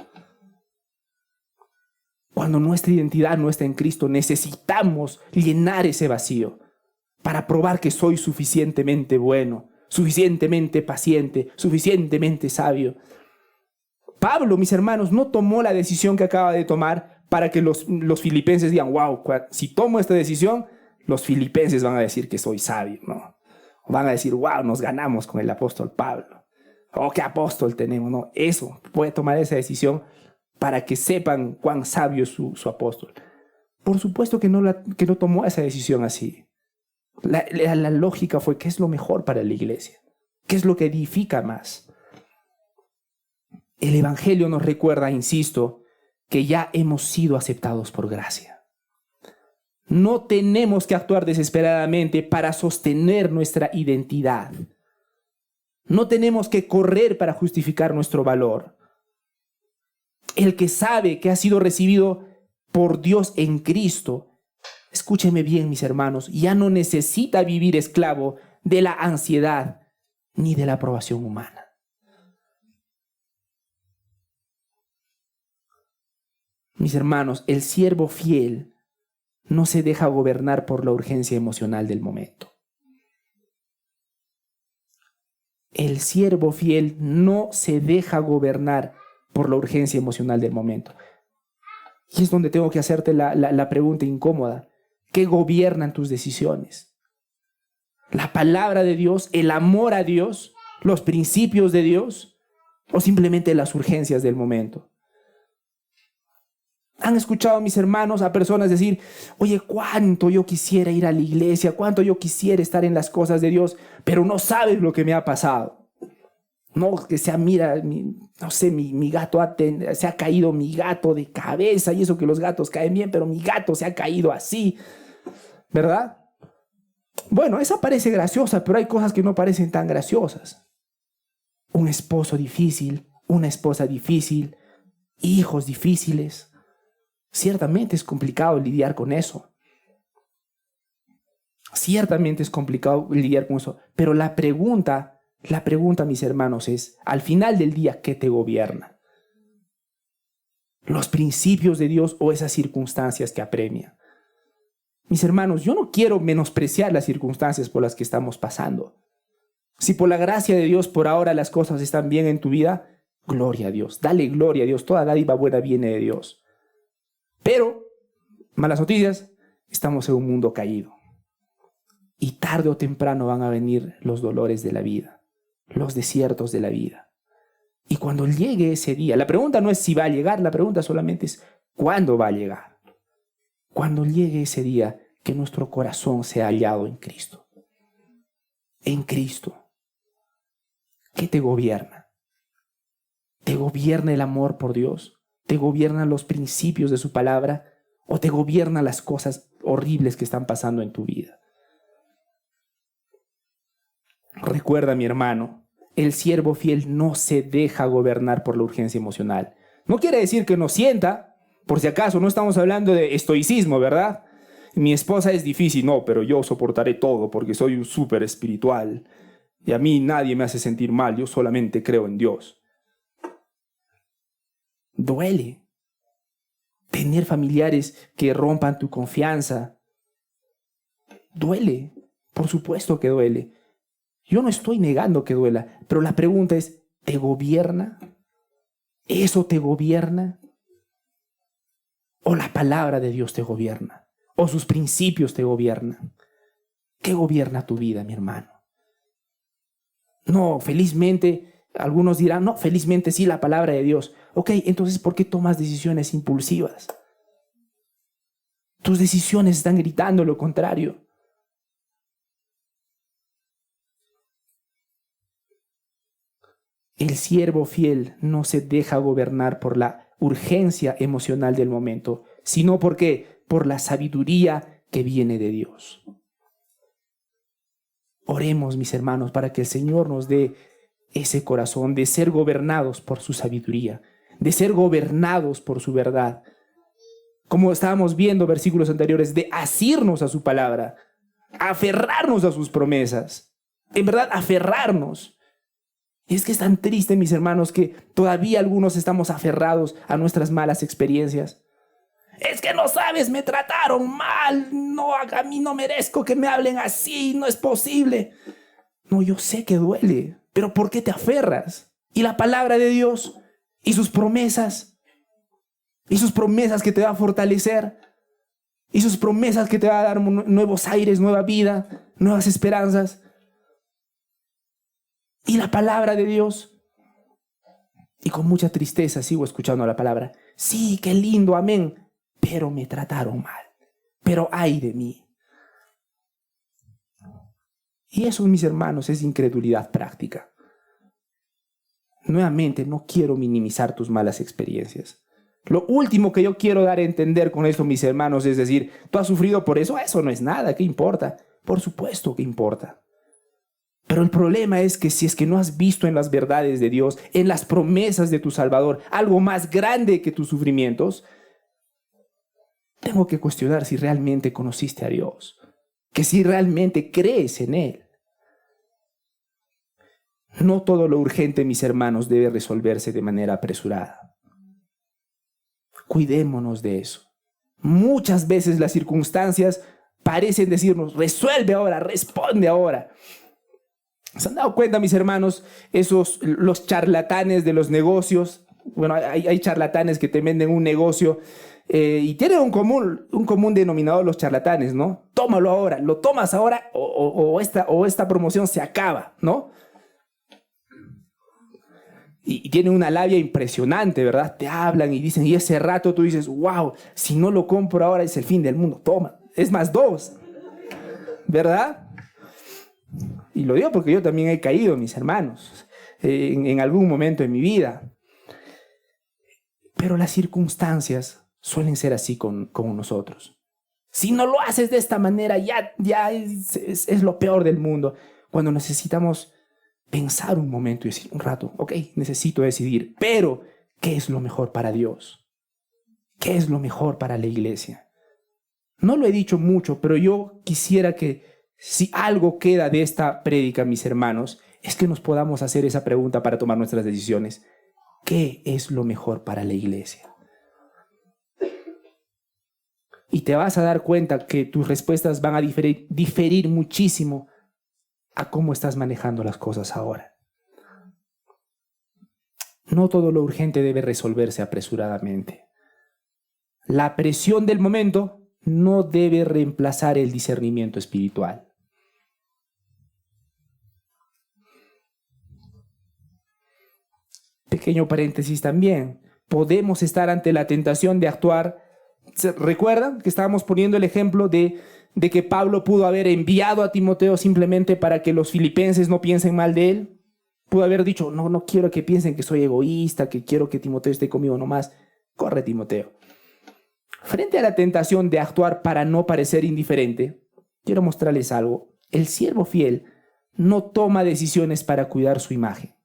Cuando nuestra identidad no está en Cristo, necesitamos llenar ese vacío para probar que soy suficientemente bueno, suficientemente paciente, suficientemente sabio. Pablo, mis hermanos, no tomó la decisión que acaba de tomar para que los filipenses digan, wow, si tomo esta decisión, los filipenses van a decir que soy sabio, ¿no? Van a decir, wow, nos ganamos con el apóstol Pablo. Oh, qué apóstol tenemos, ¿no? Eso, puede tomar esa decisión para que sepan cuán sabio es su apóstol. Por supuesto que no tomó esa decisión así. La lógica fue, ¿qué es lo mejor para la iglesia? ¿Qué es lo que edifica más? El Evangelio nos recuerda, insisto, que ya hemos sido aceptados por gracia. No tenemos que actuar desesperadamente para sostener nuestra identidad. No tenemos que correr para justificar nuestro valor. El que sabe que ha sido recibido por Dios en Cristo, escúcheme bien, mis hermanos, ya no necesita vivir esclavo de la ansiedad ni de la aprobación humana. Mis hermanos, el siervo fiel no se deja gobernar por la urgencia emocional del momento. El siervo fiel no se deja gobernar por la urgencia emocional del momento. Y es donde tengo que hacerte la pregunta incómoda. ¿Qué gobiernan tus decisiones? ¿La palabra de Dios, el amor a Dios, los principios de Dios o simplemente las urgencias del momento? ¿Han escuchado, mis hermanos, a personas decir, oye, cuánto yo quisiera ir a la iglesia, cuánto yo quisiera estar en las cosas de Dios, pero no sabes lo que me ha pasado? No, que sea, mira, no sé, mi gato se ha caído mi gato de cabeza, y eso que los gatos caen bien, pero mi gato se ha caído así, ¿verdad? Bueno, esa parece graciosa, pero hay cosas que no parecen tan graciosas. Un esposo difícil, una esposa difícil, hijos difíciles. Ciertamente es complicado lidiar con eso. Ciertamente es complicado lidiar con eso. Pero la pregunta, mis hermanos, es, al final del día, ¿qué te gobierna? ¿Los principios de Dios o esas circunstancias que apremian? Mis hermanos, yo no quiero menospreciar las circunstancias por las que estamos pasando. Si por la gracia de Dios por ahora las cosas están bien en tu vida, gloria a Dios. Dale gloria a Dios. Toda dádiva buena viene de Dios. Pero, malas noticias, estamos en un mundo caído. Y tarde o temprano van a venir los dolores de la vida, los desiertos de la vida. Y cuando llegue ese día, la pregunta no es si va a llegar, la pregunta solamente es ¿cuándo va a llegar? Cuando llegue ese día, que nuestro corazón sea hallado en Cristo. En Cristo. ¿Qué te gobierna? ¿Te gobierna el amor por Dios? ¿Te gobiernan los principios de su palabra? ¿O te gobiernan las cosas horribles que están pasando en tu vida? Recuerda, mi hermano, el siervo fiel no se deja gobernar por la urgencia emocional. No quiere decir que no sienta, por si acaso, no estamos hablando de estoicismo, ¿verdad? Mi esposa es difícil, no, pero yo soportaré todo porque soy un súper espiritual y a mí nadie me hace sentir mal, yo solamente creo en Dios. Duele tener familiares que rompan tu confianza. Duele, por supuesto que duele. Yo no estoy negando que duela, pero la pregunta es, ¿te gobierna? ¿Eso te gobierna? ¿O la palabra de Dios te gobierna? ¿O sus principios te gobiernan? ¿Qué gobierna tu vida, mi hermano? No, felizmente, algunos dirán, no, felizmente sí, la palabra de Dios. Ok, entonces, ¿por qué tomas decisiones impulsivas? Tus decisiones están gritando lo contrario. El siervo fiel no se deja gobernar por la urgencia emocional del momento, sino porque por la sabiduría que viene de Dios. Oremos, mis hermanos, para que el Señor nos dé ese corazón de ser gobernados por su sabiduría, de ser gobernados por su verdad. Como estábamos viendo versículos anteriores, de asirnos a su palabra, aferrarnos a sus promesas, en verdad aferrarnos. Y es que es tan triste, mis hermanos, que todavía algunos estamos aferrados a nuestras malas experiencias. Es que no sabes, me trataron mal, no, a mí no merezco que me hablen así, no es posible. No, yo sé que duele, pero ¿por qué te aferras? Y la palabra de Dios, y sus promesas que te va a fortalecer, y sus promesas que te va a dar nuevos aires, nueva vida, nuevas esperanzas. Y la palabra de Dios. Y con mucha tristeza sigo escuchando la palabra. Sí, qué lindo, amén. Pero me trataron mal. Pero ay de mí. Y eso, mis hermanos, es incredulidad práctica. Nuevamente, no quiero minimizar tus malas experiencias. Lo último que yo quiero dar a entender con esto, mis hermanos, es decir, ¿tú has sufrido por eso? Eso no es nada, ¿qué importa? Por supuesto que importa. Pero el problema es que si es que no has visto en las verdades de Dios, en las promesas de tu Salvador, algo más grande que tus sufrimientos, tengo que cuestionar si realmente conociste a Dios, que si realmente crees en Él. No todo lo urgente, mis hermanos, debe resolverse de manera apresurada. Cuidémonos de eso. Muchas veces las circunstancias parecen decirnos, resuelve ahora, responde ahora. ¿Se han dado cuenta, mis hermanos, los charlatanes de los negocios? Bueno, hay charlatanes que te venden un negocio y tienen un común denominador los charlatanes, ¿no? Tómalo ahora, lo tomas ahora o esta promoción se acaba, ¿no? Y tienen una labia impresionante, ¿verdad? Te hablan y dicen, y ese rato tú dices, wow, si no lo compro ahora es el fin del mundo, toma, es más 2, ¿verdad? Y lo digo porque yo también he caído, mis hermanos, en algún momento de mi vida. Pero las circunstancias suelen ser así con nosotros. Si no lo haces de esta manera, ya es lo peor del mundo. Cuando necesitamos pensar un momento y decir un rato, ok, necesito decidir, pero ¿qué es lo mejor para Dios? ¿Qué es lo mejor para la iglesia? No lo he dicho mucho, pero yo quisiera que si algo queda de esta prédica, mis hermanos, es que nos podamos hacer esa pregunta para tomar nuestras decisiones. ¿Qué es lo mejor para la iglesia? Y te vas a dar cuenta que tus respuestas van a diferir muchísimo a cómo estás manejando las cosas ahora. No todo lo urgente debe resolverse apresuradamente. La presión del momento no debe reemplazar el discernimiento espiritual. Pequeño paréntesis también. Podemos estar ante la tentación de actuar. ¿Recuerdan que estábamos poniendo el ejemplo de que Pablo pudo haber enviado a Timoteo simplemente para que los filipenses no piensen mal de él? Pudo haber dicho, no quiero que piensen que soy egoísta, que quiero que Timoteo esté conmigo nomás. Corre, Timoteo. Frente a la tentación de actuar para no parecer indiferente, quiero mostrarles algo. El siervo fiel no toma decisiones para cuidar su imagen.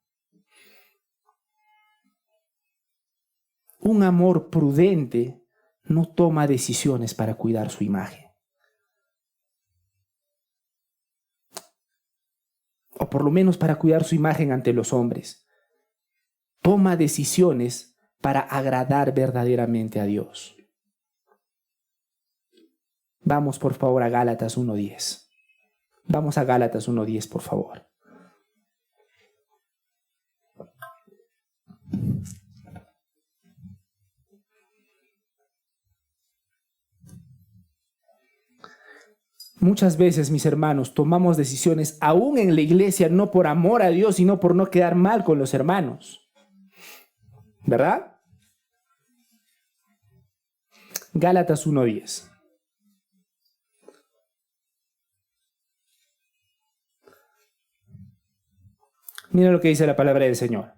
Un amor prudente no toma decisiones para cuidar su imagen. O por lo menos para cuidar su imagen ante los hombres. Toma decisiones para agradar verdaderamente a Dios. Vamos por favor a Gálatas 1:10. Vamos a Gálatas 1:10, por favor. Muchas veces, mis hermanos, tomamos decisiones aún en la iglesia no por amor a Dios, sino por no quedar mal con los hermanos. ¿Verdad? Gálatas 1:10. Mira lo que dice la palabra del Señor.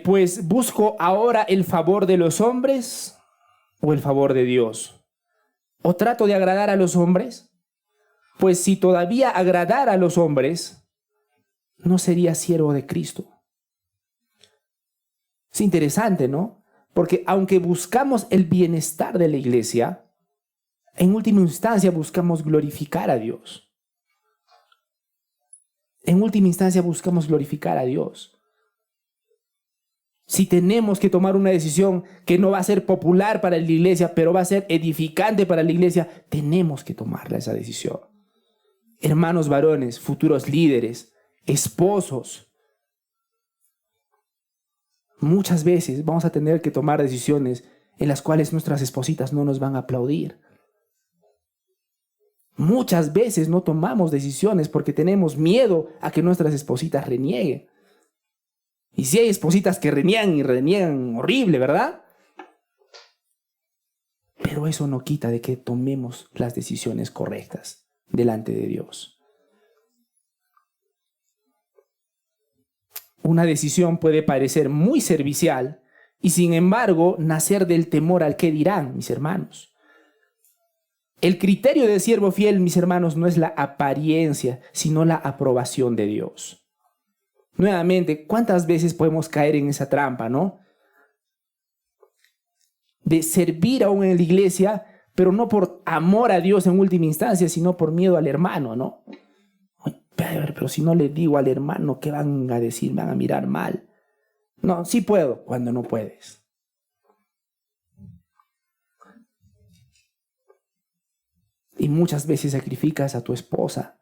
Pues busco ahora el favor de los hombres o el favor de Dios. ¿O trato de agradar a los hombres? Pues si todavía agradara a los hombres, no sería siervo de Cristo. Es interesante, ¿no? Porque aunque buscamos el bienestar de la iglesia, en última instancia buscamos glorificar a Dios. En última instancia buscamos glorificar a Dios. Si tenemos que tomar una decisión que no va a ser popular para la iglesia, pero va a ser edificante para la iglesia, tenemos que tomarla esa decisión. Hermanos varones, futuros líderes, esposos, muchas veces vamos a tener que tomar decisiones en las cuales nuestras espositas no nos van a aplaudir. Muchas veces no tomamos decisiones porque tenemos miedo a que nuestras espositas renieguen. Y si hay espositas que reniegan y reniegan horrible, ¿verdad? Pero eso no quita de que tomemos las decisiones correctas delante de Dios. Una decisión puede parecer muy servicial y sin embargo nacer del temor al qué dirán, mis hermanos. El criterio del siervo fiel, mis hermanos, no es la apariencia, sino la aprobación de Dios. Nuevamente, ¿cuántas veces podemos caer en esa trampa, no? De servir aún en la iglesia, pero no por amor a Dios en última instancia, sino por miedo al hermano, ¿no? Pero si no le digo al hermano, ¿qué van a decir? Me van a mirar mal. No, sí puedo cuando no puedes. Y muchas veces sacrificas a tu esposa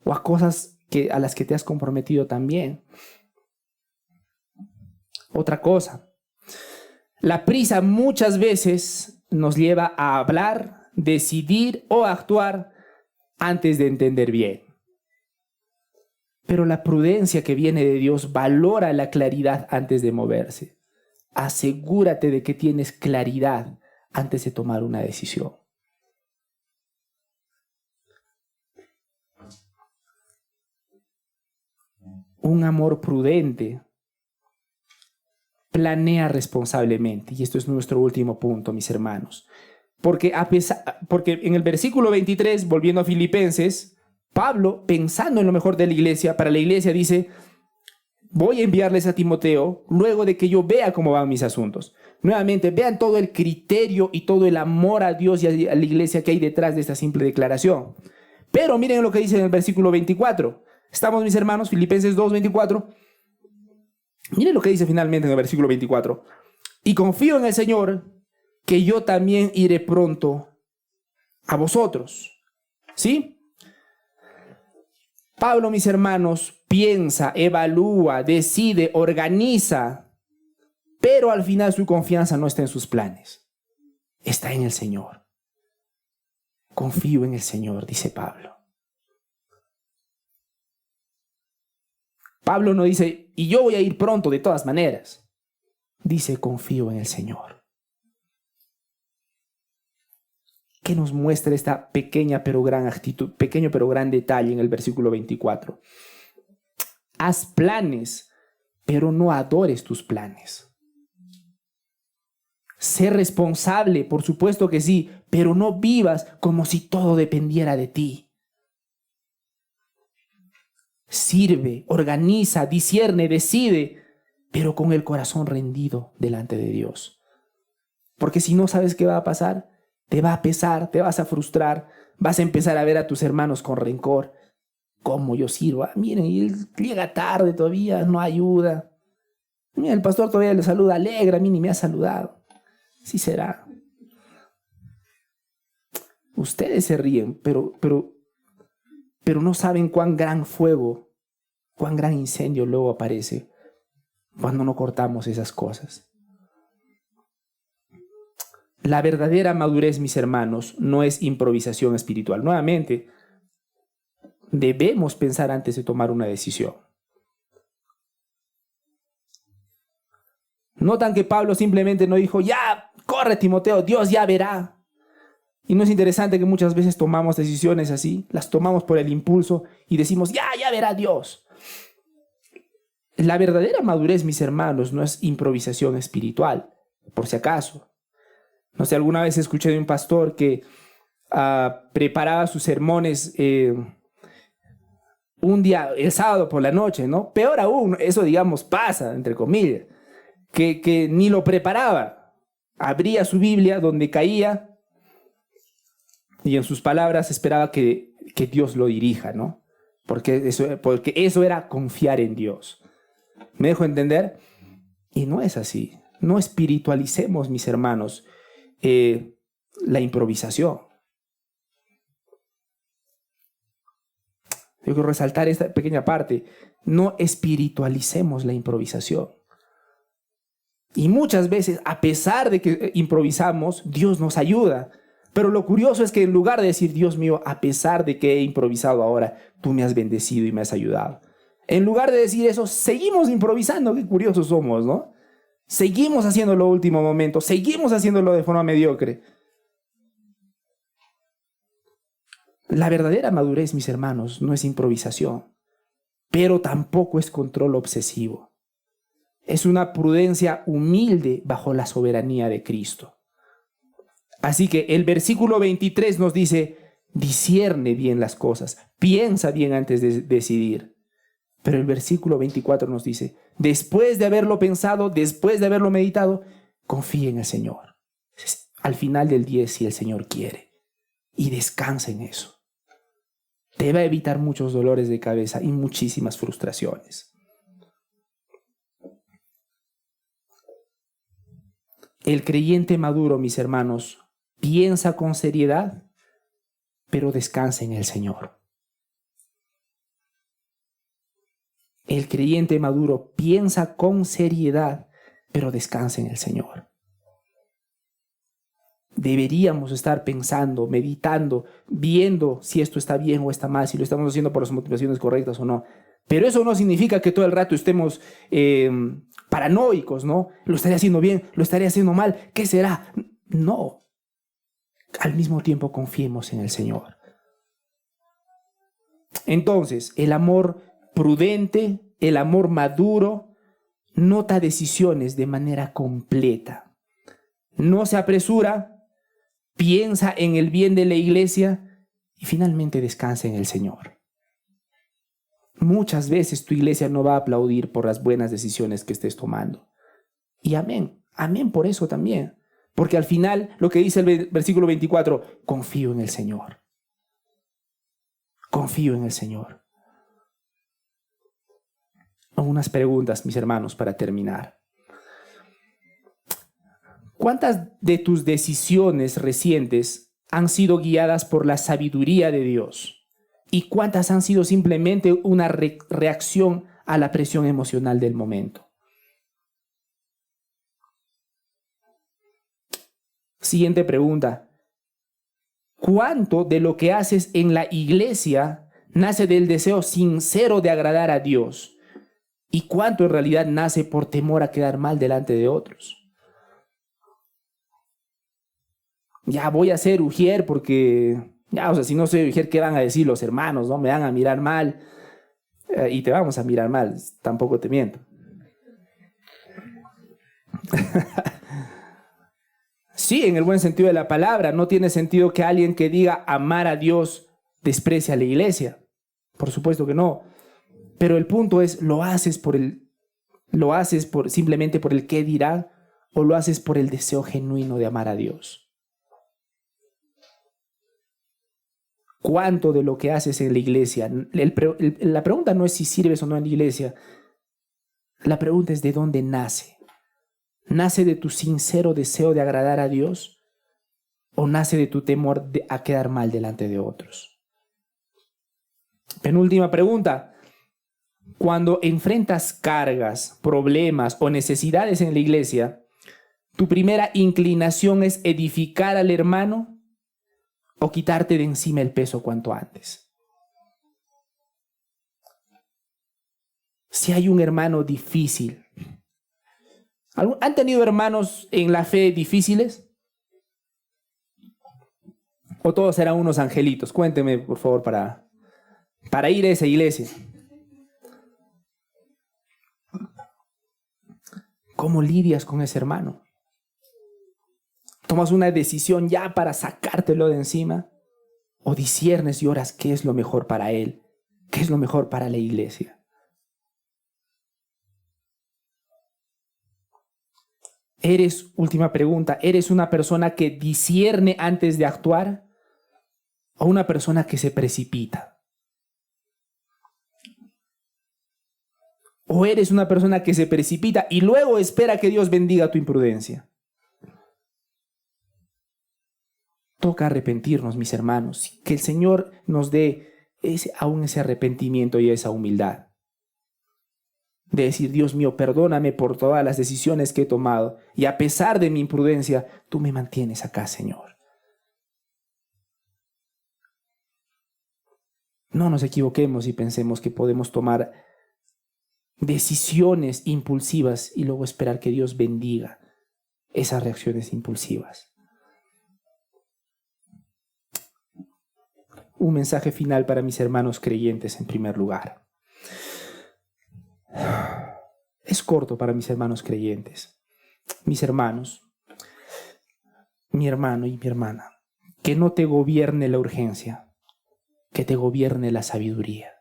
o a cosas a las que te has comprometido también. Otra cosa, la prisa muchas veces nos lleva a hablar, decidir o actuar antes de entender bien. Pero la prudencia que viene de Dios valora la claridad antes de moverse. Asegúrate de que tienes claridad antes de tomar una decisión. Un amor prudente planea responsablemente. Y esto es nuestro último punto, mis hermanos. Porque en el versículo 23, volviendo a Filipenses, Pablo, pensando en lo mejor de la iglesia, para la iglesia dice, voy a enviarles a Timoteo luego de que yo vea cómo van mis asuntos. Nuevamente, vean todo el criterio y todo el amor a Dios y a la iglesia que hay detrás de esta simple declaración. Pero miren lo que dice en el versículo 24. Estamos, mis hermanos, Filipenses 2:24. Miren lo que dice finalmente en el versículo 24. Y confío en el Señor que yo también iré pronto a vosotros. ¿Sí? Pablo, mis hermanos, piensa, evalúa, decide, organiza, pero al final su confianza no está en sus planes. Está en el Señor. Confío en el Señor, dice Pablo. Pablo no dice, y yo voy a ir pronto de todas maneras. Dice, confío en el Señor. ¿Qué nos muestra esta pequeña pero gran actitud, pequeño pero gran detalle en el versículo 24? Haz planes, pero no adores tus planes. Sé responsable, por supuesto que sí, pero no vivas como si todo dependiera de ti. Sirve, organiza, discierne, decide, pero con el corazón rendido delante de Dios. Porque si no sabes qué va a pasar, te va a pesar, te vas a frustrar, vas a empezar a ver a tus hermanos con rencor. ¿Cómo yo sirvo? Miren, y él llega tarde todavía, no ayuda. Mira, el pastor todavía le saluda alegre, a mí ni me ha saludado. Sí será. Ustedes se ríen, pero no saben cuán gran fuego, cuán gran incendio luego aparece cuando no cortamos esas cosas. La verdadera madurez, mis hermanos, no es improvisación espiritual. Nuevamente, debemos pensar antes de tomar una decisión. Notan que Pablo simplemente no dijo, ya, corre Timoteo, Dios ya verá. Y no es interesante que muchas veces tomamos decisiones así, las tomamos por el impulso y decimos, ya verá Dios. La verdadera madurez, mis hermanos, no es improvisación espiritual, por si acaso. No sé, alguna vez escuché de un pastor que preparaba sus sermones un día, el sábado por la noche, ¿no? Peor aún, eso digamos pasa, entre comillas, que ni lo preparaba. Abría su Biblia donde caía y en sus palabras esperaba que Dios lo dirija, ¿no? Porque eso era confiar en Dios. ¿Me dejo entender? Y no es así. No espiritualicemos, mis hermanos, la improvisación. Yo quiero resaltar esta pequeña parte. No espiritualicemos la improvisación. Y muchas veces, a pesar de que improvisamos, Dios nos ayuda. Pero lo curioso es que en lugar de decir, Dios mío, a pesar de que he improvisado ahora, tú me has bendecido y me has ayudado. En lugar de decir eso, seguimos improvisando. Qué curiosos somos, ¿no? Seguimos haciéndolo a último momento, seguimos haciéndolo de forma mediocre. La verdadera madurez, mis hermanos, no es improvisación, pero tampoco es control obsesivo. Es una prudencia humilde bajo la soberanía de Cristo. Así que el versículo 23 nos dice, discierne bien las cosas, piensa bien antes de decidir. Pero el versículo 24 nos dice, después de haberlo pensado, después de haberlo meditado, confía en el Señor. Al final del día, si el Señor quiere, y descansa en eso. Te va a evitar muchos dolores de cabeza y muchísimas frustraciones. El creyente maduro, mis hermanos, piensa con seriedad, pero descansa en el Señor. El creyente maduro piensa con seriedad, pero descansa en el Señor. Deberíamos estar pensando, meditando, viendo si esto está bien o está mal, si lo estamos haciendo por las motivaciones correctas o no. Pero eso no significa que todo el rato estemos paranoicos, ¿no? Lo estaré haciendo bien, lo estaré haciendo mal, ¿qué será? No. Al mismo tiempo confiemos en el Señor. Entonces, el amor prudente, el amor maduro, nota decisiones de manera completa. No se apresura, piensa en el bien de la iglesia y finalmente descansa en el Señor. Muchas veces tu iglesia no va a aplaudir por las buenas decisiones que estés tomando. Y amén, amén por eso también. Porque al final lo que dice el versículo 24, confío en el Señor. Confío en el Señor. Unas preguntas, mis hermanos, para terminar. ¿Cuántas de tus decisiones recientes han sido guiadas por la sabiduría de Dios? ¿Y cuántas han sido simplemente una reacción a la presión emocional del momento? Siguiente pregunta. ¿Cuánto de lo que haces en la iglesia nace del deseo sincero de agradar a Dios? ¿Y cuánto en realidad nace por temor a quedar mal delante de otros? Ya voy a ser ujier porque, ya, o sea, si no soy ujier, ¿qué van a decir los hermanos? ¿No? Me van a mirar mal y te vamos a mirar mal, tampoco te miento. Sí, en el buen sentido de la palabra, no tiene sentido que alguien que diga amar a Dios desprecie a la iglesia. Por supuesto que no. Pero el punto es, ¿lo haces simplemente por el qué dirán o lo haces por el deseo genuino de amar a Dios? ¿Cuánto de lo que haces en la iglesia? La pregunta no es si sirves o no en la iglesia. La pregunta es de dónde nace. ¿Nace de tu sincero deseo de agradar a Dios o nace de tu temor a quedar mal delante de otros? Penúltima pregunta. Cuando enfrentas cargas, problemas o necesidades en la iglesia, ¿tu primera inclinación es edificar al hermano o quitarte de encima el peso cuanto antes? Si hay un hermano difícil, ¿han tenido hermanos en la fe difíciles? ¿O todos eran unos angelitos? Cuénteme, por favor, para ir a esa iglesia. ¿Cómo lidias con ese hermano? ¿Tomas una decisión ya para sacártelo de encima? ¿O disiernes y oras qué es lo mejor para él? ¿Qué es lo mejor para la iglesia? Última pregunta, ¿eres una persona que discierne antes de actuar o una persona que se precipita? ¿O eres una persona que se precipita y luego espera que Dios bendiga tu imprudencia? Toca arrepentirnos, mis hermanos, que el Señor nos dé aún ese arrepentimiento y esa humildad. De decir, Dios mío, perdóname por todas las decisiones que he tomado y a pesar de mi imprudencia, tú me mantienes acá, Señor. No nos equivoquemos y pensemos que podemos tomar decisiones impulsivas y luego esperar que Dios bendiga esas reacciones impulsivas. Un mensaje final para mis hermanos creyentes en primer lugar. Es corto para mis hermanos creyentes. Mis hermanos, mi hermano y mi hermana, que no te gobierne la urgencia, que te gobierne la sabiduría.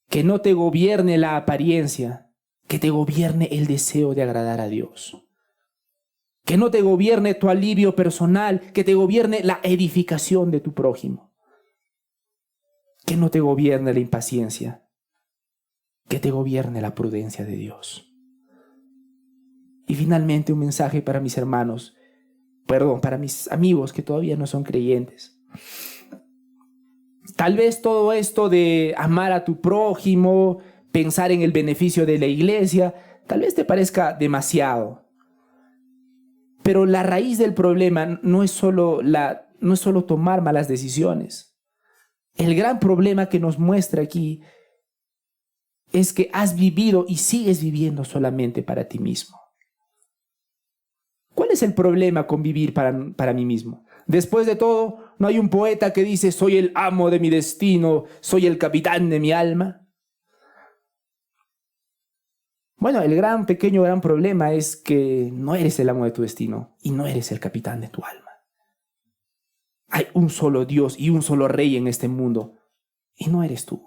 Que no te gobierne la apariencia, que te gobierne el deseo de agradar a Dios. Que no te gobierne tu alivio personal, que te gobierne la edificación de tu prójimo. Que no te gobierne la impaciencia, que te gobierne la prudencia de Dios. Y finalmente un mensaje para mis hermanos, para mis amigos que todavía no son creyentes. Tal vez todo esto de amar a tu prójimo, pensar en el beneficio de la iglesia, tal vez te parezca demasiado. Pero la raíz del problema no es solo tomar malas decisiones. El gran problema que nos muestra aquí es que has vivido y sigues viviendo solamente para ti mismo. ¿Cuál es el problema con vivir para mí mismo? Después de todo, ¿no hay un poeta que dice: soy el amo de mi destino, soy el capitán de mi alma? Bueno, el gran problema es que no eres el amo de tu destino y no eres el capitán de tu alma. Hay un solo Dios y un solo Rey en este mundo, y no eres tú.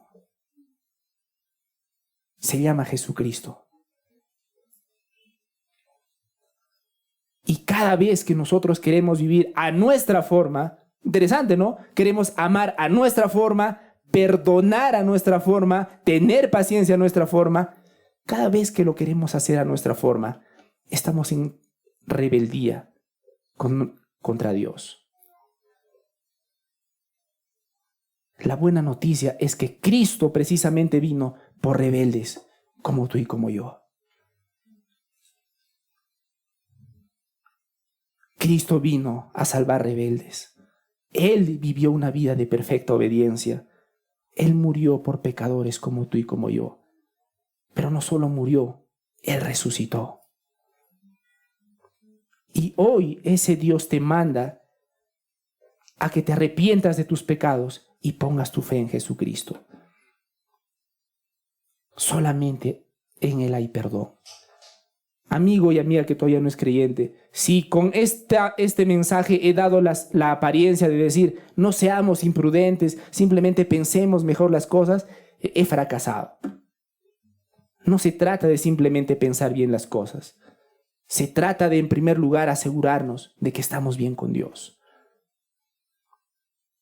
Se llama Jesucristo. Y cada vez que nosotros queremos vivir a nuestra forma, interesante, ¿no? Queremos amar a nuestra forma, perdonar a nuestra forma, tener paciencia a nuestra forma. Cada vez que lo queremos hacer a nuestra forma, estamos en rebeldía contra Dios. La buena noticia es que Cristo precisamente vino por rebeldes como tú y como yo. Cristo vino a salvar rebeldes. Él vivió una vida de perfecta obediencia. Él murió por pecadores como tú y como yo. Pero no solo murió, Él resucitó. Y hoy ese Dios te manda a que te arrepientas de tus pecados y pongas tu fe en Jesucristo. Solamente en Él hay perdón. Amigo y amiga que todavía no es creyente, si con este mensaje he dado la apariencia de decir no seamos imprudentes, simplemente pensemos mejor las cosas, he fracasado. No se trata de simplemente pensar bien las cosas. Se trata de, en primer lugar, asegurarnos de que estamos bien con Dios.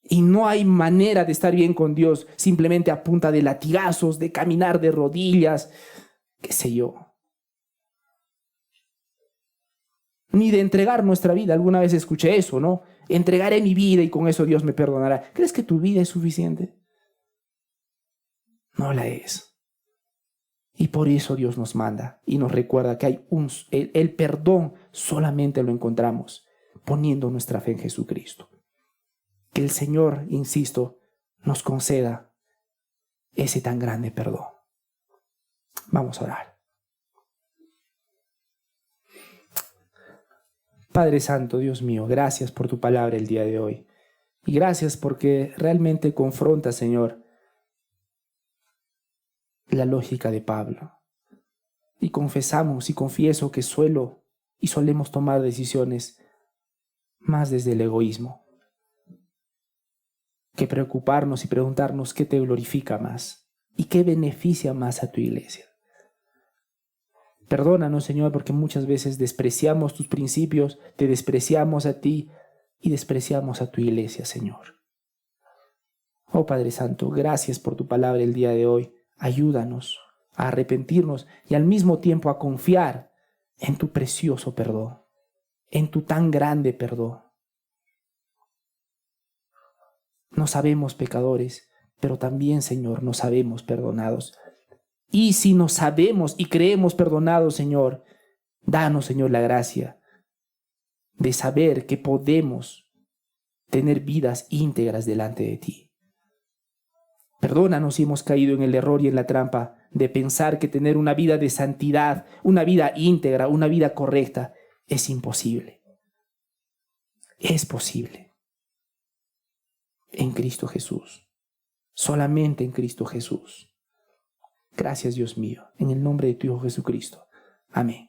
Y no hay manera de estar bien con Dios simplemente a punta de latigazos, de caminar de rodillas, qué sé yo. Ni de entregar nuestra vida. Alguna vez escuché eso, ¿no? Entregaré mi vida y con eso Dios me perdonará. ¿Crees que tu vida es suficiente? No la es. Y por eso Dios nos manda y nos recuerda que hay el perdón solamente lo encontramos poniendo nuestra fe en Jesucristo. Que el Señor, insisto, nos conceda ese tan grande perdón. Vamos a orar. Padre Santo, Dios mío, gracias por tu palabra el día de hoy. Y gracias porque realmente confronta, Señor, la lógica de Pablo. Y confesamos y confieso que solemos tomar decisiones más desde el egoísmo que preocuparnos y preguntarnos qué te glorifica más y qué beneficia más a tu iglesia. Perdónanos, Señor, porque muchas veces despreciamos tus principios, te despreciamos a ti y despreciamos a tu iglesia, Señor. Oh Padre Santo, gracias por tu palabra el día de hoy. Ayúdanos a arrepentirnos y al mismo tiempo a confiar en tu precioso perdón, en tu tan grande perdón. No sabemos pecadores, pero también, Señor, nos sabemos perdonados. Y si nos sabemos y creemos perdonados, Señor, danos, Señor, la gracia de saber que podemos tener vidas íntegras delante de ti. Perdónanos si hemos caído en el error y en la trampa de pensar que tener una vida de santidad, una vida íntegra, una vida correcta, es imposible. Es posible. En Cristo Jesús. Solamente en Cristo Jesús. Gracias, Dios mío, en el nombre de tu Hijo Jesucristo. Amén.